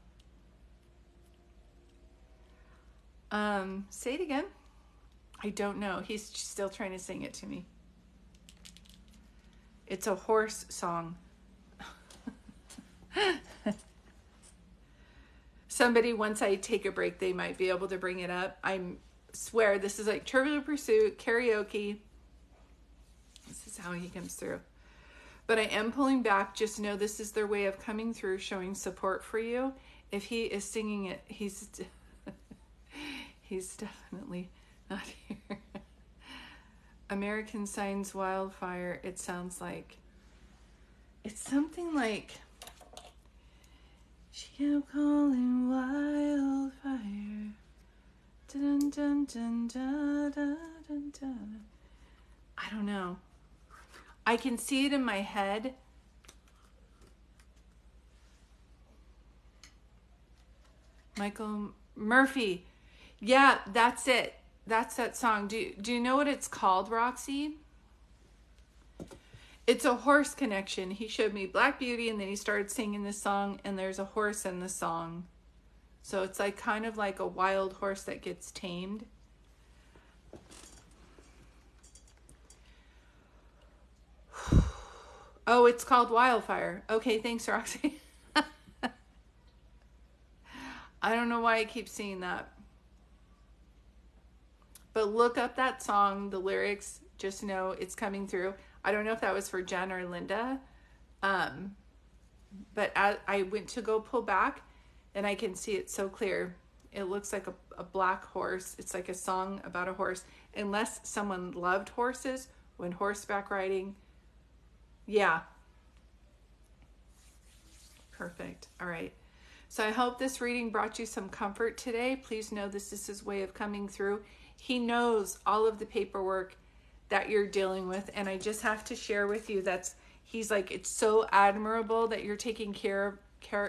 Say it again. I don't know. He's still trying to sing it to me. It's a horse song. Somebody, once I take a break, they might be able to bring it up. I swear this is like Trivial Pursuit, karaoke. This is how he comes through. But I am pulling back. Just know this is their way of coming through, showing support for you. If he is singing it, he's definitely not here. American Signs Wildfire. It sounds like it's something like she kept calling wildfire. Dun, dun, dun, dun, dun, dun, dun. I don't know. I can see it in my head. Michael Murphy. Yeah, that's it. That's that song. Do you know what it's called, Roxy? It's a horse connection. He showed me Black Beauty and then he started singing this song and there's a horse in the song. So it's like kind of like a wild horse that gets tamed. Oh, it's called Wildfire. Okay, thanks, Roxy. I don't know why I keep seeing that. But look up that song, the lyrics, just know it's coming through. I don't know if that was for Jen or Linda. But I went to go pull back and I can see it so clear. It looks like a black horse. It's like a song about a horse. Unless someone loved horses when horseback riding. Yeah. Perfect. All right. So I hope this reading brought you some comfort today. Please know this is his way of coming through. He knows all of the paperwork that you're dealing with. And I just have to share with you he's like, it's so admirable that you're taking care,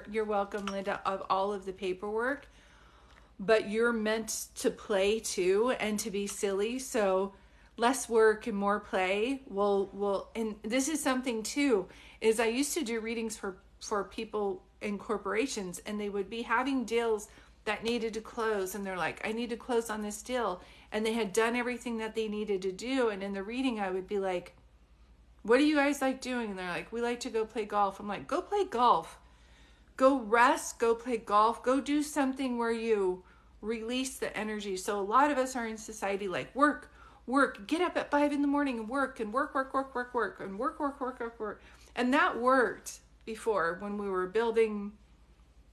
you're welcome, Linda, of all of the paperwork. But you're meant to play too and to be silly. So less work and more play will and this is something too, is I used to do readings for people in corporations and they would be having deals that needed to close and they're like, I need to close on this deal. And they had done everything that they needed to do. And in the reading, I would be like, what do you guys like doing? And they're like, we like to go play golf. I'm like, go play golf. Go rest, go play golf, go do something where you release the energy. So a lot of us are in society like work, get up at 5 a.m. and work and work and work. And that worked before when we were building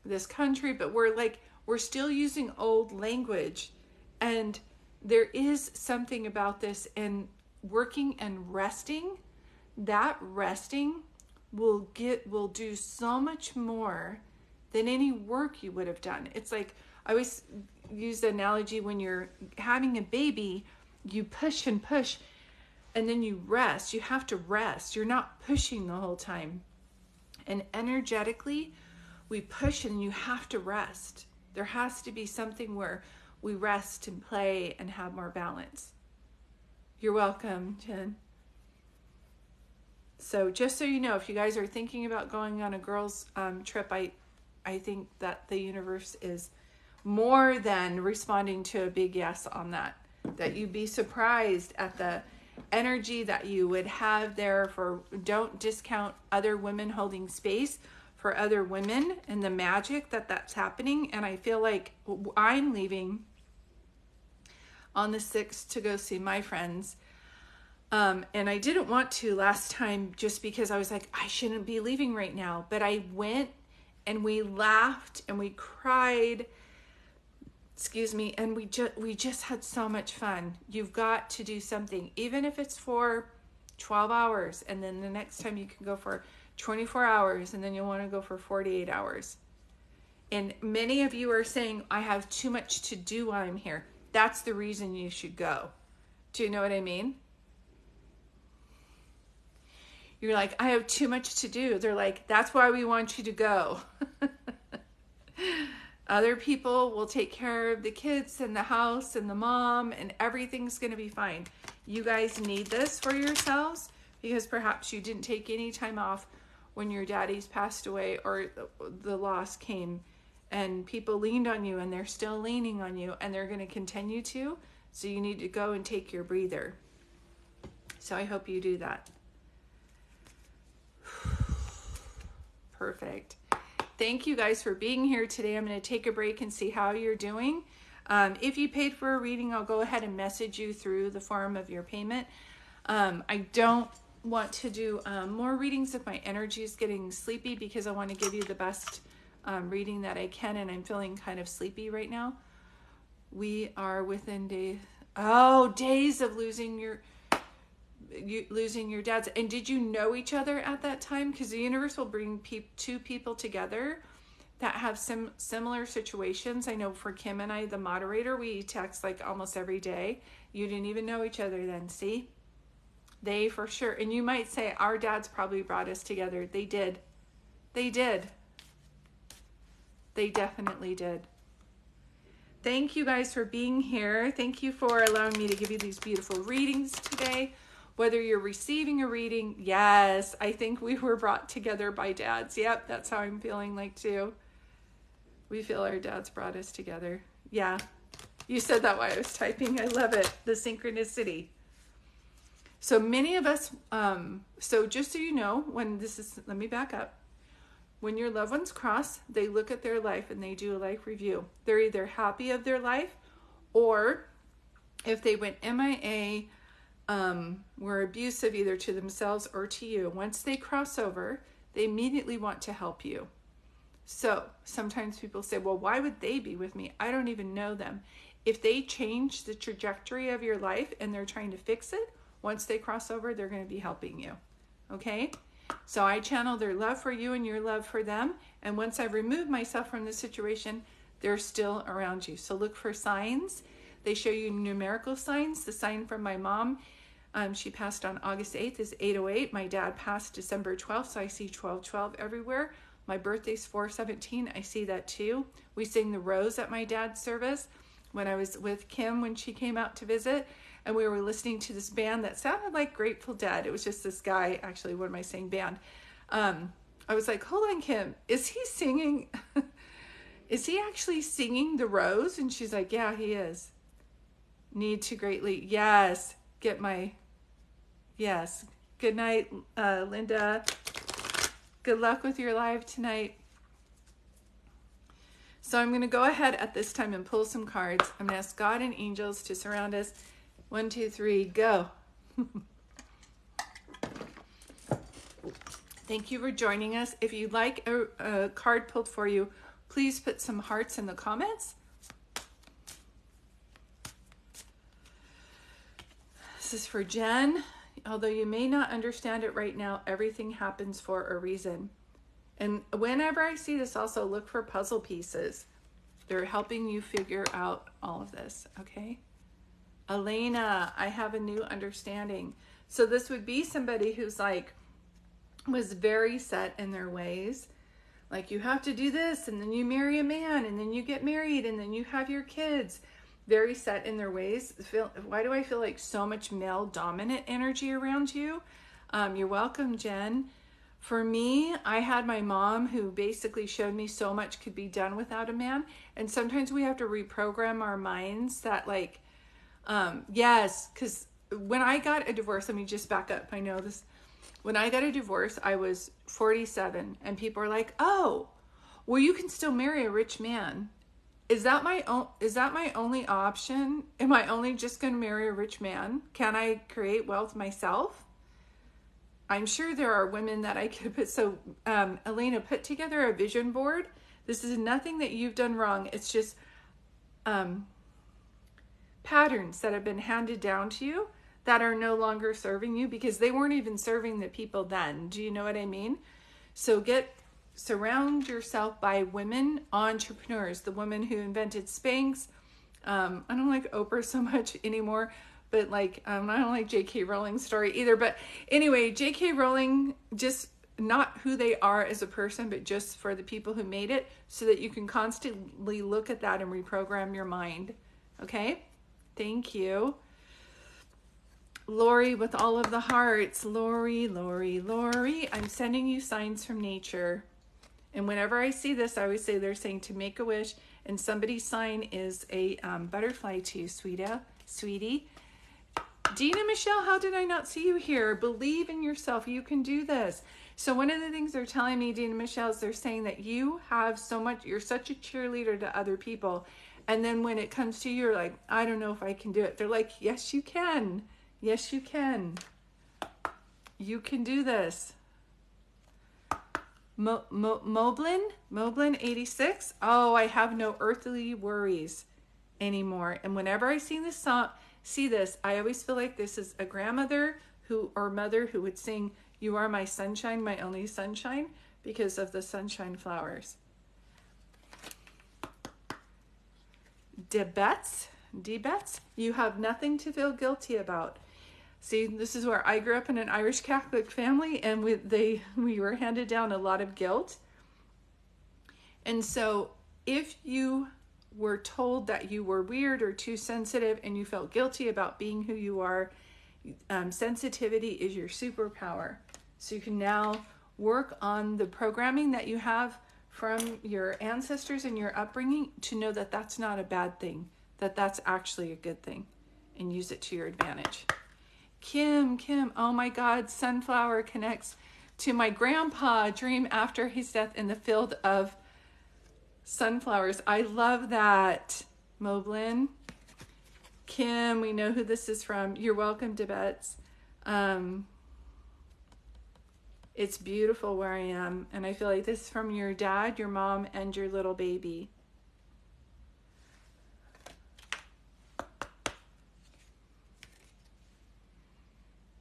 this country, but we're still using old language. And there is something about this, and working and resting, that resting will do so much more than any work you would have done. It's like, I always use the analogy when you're having a baby, you push and push and then you rest. You have to rest. You're not pushing the whole time. And energetically, we push and you have to rest. There has to be something where we rest and play and have more balance. You're welcome, Jen. So just so you know, if you guys are thinking about going on a girls' trip, I think that the universe is more than responding to a big yes on that. That you'd be surprised at the energy that you would have there. Don't discount other women holding space for other women and the magic that's happening. And I feel like I'm leaving on the 6th to go see my friends. And I didn't want to last time just because I was like, I shouldn't be leaving right now. But I went and we laughed and we cried, and we just had so much fun. You've got to do something, even if it's for 12 hours, and then the next time you can go for 24 hours, and then you'll want to go for 48 hours. And many of you are saying, I have too much to do while I'm here. That's the reason you should go. Do you know what I mean? You're like, I have too much to do. They're like, that's why we want you to go. Other people will take care of the kids and the house and the mom, and everything's going to be fine. You guys need this for yourselves because perhaps you didn't take any time off when your daddies passed away or the loss came, and people leaned on you, and they're still leaning on you, and they're going to continue to. So you need to go and take your breather. So I hope you do that. Perfect. Thank you guys for being here today. I'm going to take a break and see how you're doing. If you paid for a reading, I'll go ahead and message you through the form of your payment. I don't want to do more readings if my energy is getting sleepy because I want to give you the best reading that I can, and I'm feeling kind of sleepy right now. We are within days of losing your dads. And did you know each other at that time? Because the universe will bring two people together that have similar situations. I know for Kim and I, the moderator, we text like almost every day. You didn't even know each other then. See, they for sure. And you might say our dads probably brought us together. They did. They definitely did. Thank you guys for being here. Thank you for allowing me to give you these beautiful readings today. Whether you're receiving a reading, yes, I think we were brought together by dads. Yep, that's how I'm feeling like too. We feel our dads brought us together. Yeah, you said that while I was typing. I love it, the synchronicity. So many of us, so just so you know, let me back up. When your loved ones cross, they look at their life and they do a life review. They're either happy of their life, or if they went MIA, were abusive either to themselves or to you. Once they cross over, they immediately want to help you. So sometimes people say, well, why would they be with me? I don't even know them. If they change the trajectory of your life and they're trying to fix it, once they cross over, they're going to be helping you. Okay? So I channel their love for you and your love for them. And once I remove myself from the situation, they're still around you. So look for signs. They show you numerical signs. The sign from my mom, she passed on August 8th, is 808. My dad passed December 12th, so I see 1212 everywhere. My birthday's 417. I see that too. We sing the rose at my dad's service. When I was with Kim, when she came out to visit, and we were listening to this band that sounded like Grateful Dead. It was just this guy, actually, what am I saying, band. I was like, hold on, Kim, is he singing? Is he actually singing the rose? And she's like, yeah, he is. Need to greatly, yes, yes. Good night, Linda. Good luck with your live tonight. So I'm going to go ahead at this time and pull some cards. I'm going to ask God and angels to surround us. 1, 2, 3, go. Thank you for joining us. If you'd like a card pulled for you, please put some hearts in the comments. This is for Jen. Although you may not understand it right now, everything happens for a reason. And whenever I see this, also look for puzzle pieces. They're helping you figure out all of this, okay? Elena, I have a new understanding. So this would be somebody who's like, was very set in their ways. Like, you have to do this, and then you marry a man, and then you get married, and then you have your kids. very set in their ways. Why do I feel like so much male dominant energy around you? You're welcome, Jen. For me, I had my mom who basically showed me so much could be done without a man. And sometimes we have to reprogram our minds that like, yes, because when I got a divorce, let me just back up. I know this. When I got a divorce, I was 47 and people are like, oh, well, you can still marry a rich man. Is that my only option? Am I only just going to marry a rich man? Can I create wealth myself? I'm sure there are women that I could put. So, Elena, put together a vision board. This is nothing that you've done wrong. It's just patterns that have been handed down to you that are no longer serving you because they weren't even serving the people then. Do you know what I mean? So surround yourself by women entrepreneurs, the woman who invented Spanx. I don't like Oprah so much anymore, but like, I don't like J.K. Rowling's story either. But anyway, J.K. Rowling, just not who they are as a person, but just for the people who made it, so that you can constantly look at that and reprogram your mind. Okay? Thank you. Lori with all of the hearts. Lori, I'm sending you signs from nature. And whenever I see this, I always say they're saying to make a wish, and somebody's sign is a butterfly to you, sweetie. Dina Michelle, how did I not see you here? Believe in yourself. You can do this. So one of the things they're telling me, Dina Michelle, is they're saying that you have so much, you're such a cheerleader to other people. And then when it comes to you, you're like, I don't know if I can do it. They're like, yes, you can. Yes, you can. You can do this. Moblin 86. Oh, I have no earthly worries anymore. And whenever I see this, I always feel like this is a grandmother or mother who would sing, "You are my sunshine, my only sunshine," because of the sunshine flowers. Debets, you have nothing to feel guilty about. See, this is where I grew up in an Irish Catholic family, and we were handed down a lot of guilt. And so if you were told that you were weird or too sensitive and you felt guilty about being who you are, sensitivity is your superpower. So you can now work on the programming that you have from your ancestors and your upbringing to know that that's not a bad thing, that that's actually a good thing, and use it to your advantage. Kim, oh my God, sunflower connects to my grandpa dream after his death in the field of sunflowers. I love that, Moblin. Kim, we know who this is from. You're welcome, Debets. It's beautiful where I am, and I feel like this is from your dad, your mom, and your little baby.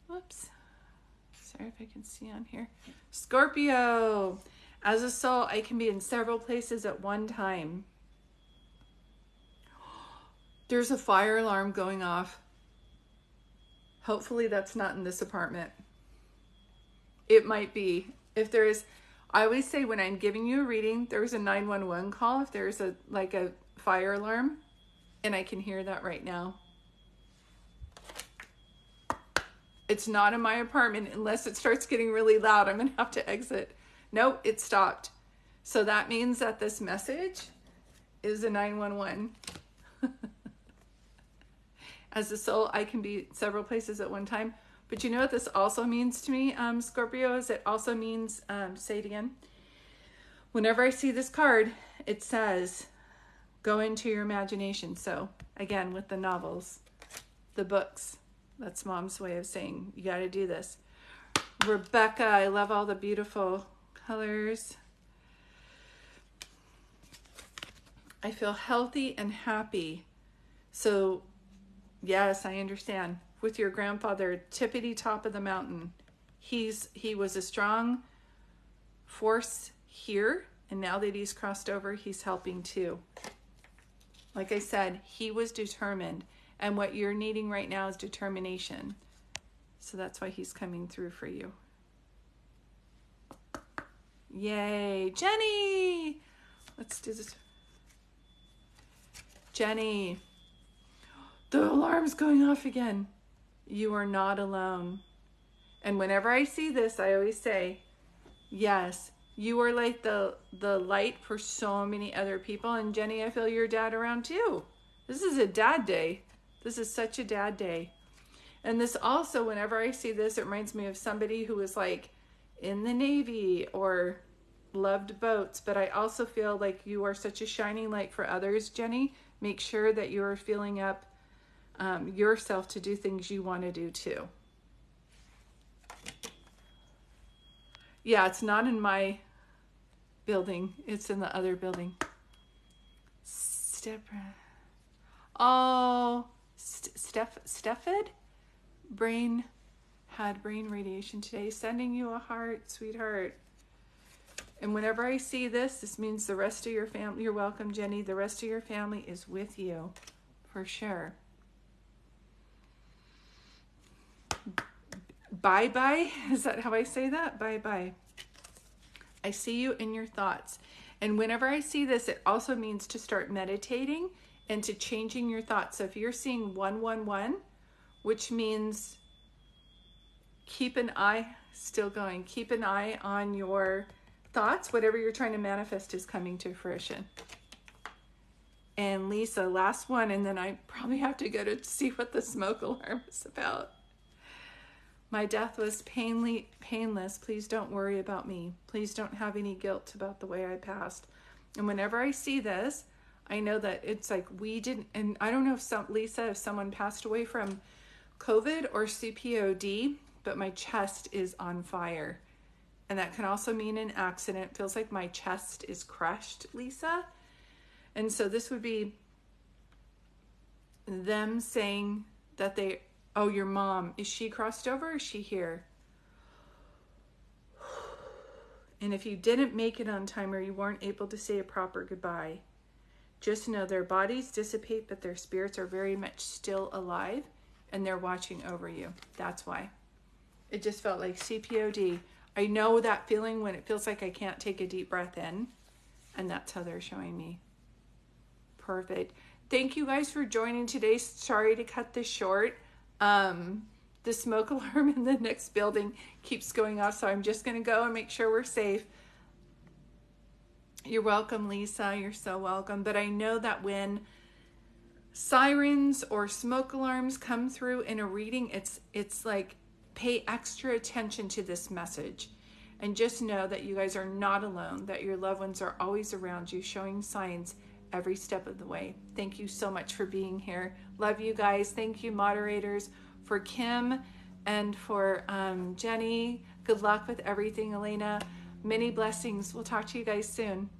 Whoops. Sorry if I can see on here. Scorpio. As a soul, I can be in several places at one time. There's a fire alarm going off. Hopefully that's not in this apartment. It might be. If there is, I always say when I'm giving you a reading, there's a 911 call if there's a fire alarm, and I can hear that right now. It's not in my apartment unless it starts getting really loud. I'm going to have to exit. Nope, it stopped. So that means that this message is a 911. As a soul, I can be several places at one time. But you know what this also means to me, Scorpio, is it also means, say it again. Whenever I see this card, it says, go into your imagination. So again, with the novels, the books, that's Mom's way of saying, you got to do this. Rebecca, I love all the beautiful colors. I feel healthy and happy. So yes, I understand. With your grandfather, tippity top of the mountain. He was a strong force here, and now that he's crossed over, he's helping too. Like I said, he was determined, and what you're needing right now is determination. So that's why he's coming through for you. Yay, Jenny! Let's do this. Jenny, The alarm's going off again. You are not alone. And whenever I see this, I always say, yes, you are like the light for so many other people. And Jenny, I feel your dad around too. This is a dad day. This is such a dad day. And this also, whenever I see this, it reminds me of somebody who was like in the Navy or loved boats. But I also feel like you are such a shining light for others, Jenny. Make sure that you are filling up yourself to do things you want to do too. Yeah, it's not in my building. It's in the other building. Steffed? Had brain radiation today. Sending you a heart, sweetheart. And whenever I see this, this means the rest of your family, you're welcome, Jenny. The rest of your family is with you, for sure. Bye-bye. Is that how I say that? Bye-bye. I see you in your thoughts. And whenever I see this, it also means to start meditating and to changing your thoughts. So if you're seeing 111, which means keep an eye, still going, keep an eye on your thoughts. Whatever you're trying to manifest is coming to fruition. And Lisa, last one, and then I probably have to go to see what the smoke alarm is about. My death was painless. Please don't worry about me. Please don't have any guilt about the way I passed. And whenever I see this, I know that it's like we didn't, and I don't know if Lisa, if someone passed away from COVID or CPOD, but my chest is on fire. And that can also mean an accident. It feels like my chest is crushed, Lisa. And so this would be them saying that they, oh, your mom, is she crossed over or is she here? And if you didn't make it on time or you weren't able to say a proper goodbye, just know their bodies dissipate, but their spirits are very much still alive and they're watching over you. That's why. It just felt like CPOD. I know that feeling when it feels like I can't take a deep breath in, and that's how they're showing me. Perfect. Thank you guys for joining today. Sorry to cut this short. The smoke alarm in the next building keeps going off, so I'm just going to go and make sure we're safe. You're welcome, Lisa. You're so welcome. But I know that when sirens or smoke alarms come through in a reading, it's like pay extra attention to this message. And just know that you guys are not alone, that your loved ones are always around you, showing signs every step of the way. Thank you so much for being here. Love you guys. Thank you, moderators, for Kim and for Jenny. Good luck with everything, Elena. Many blessings. We'll talk to you guys soon.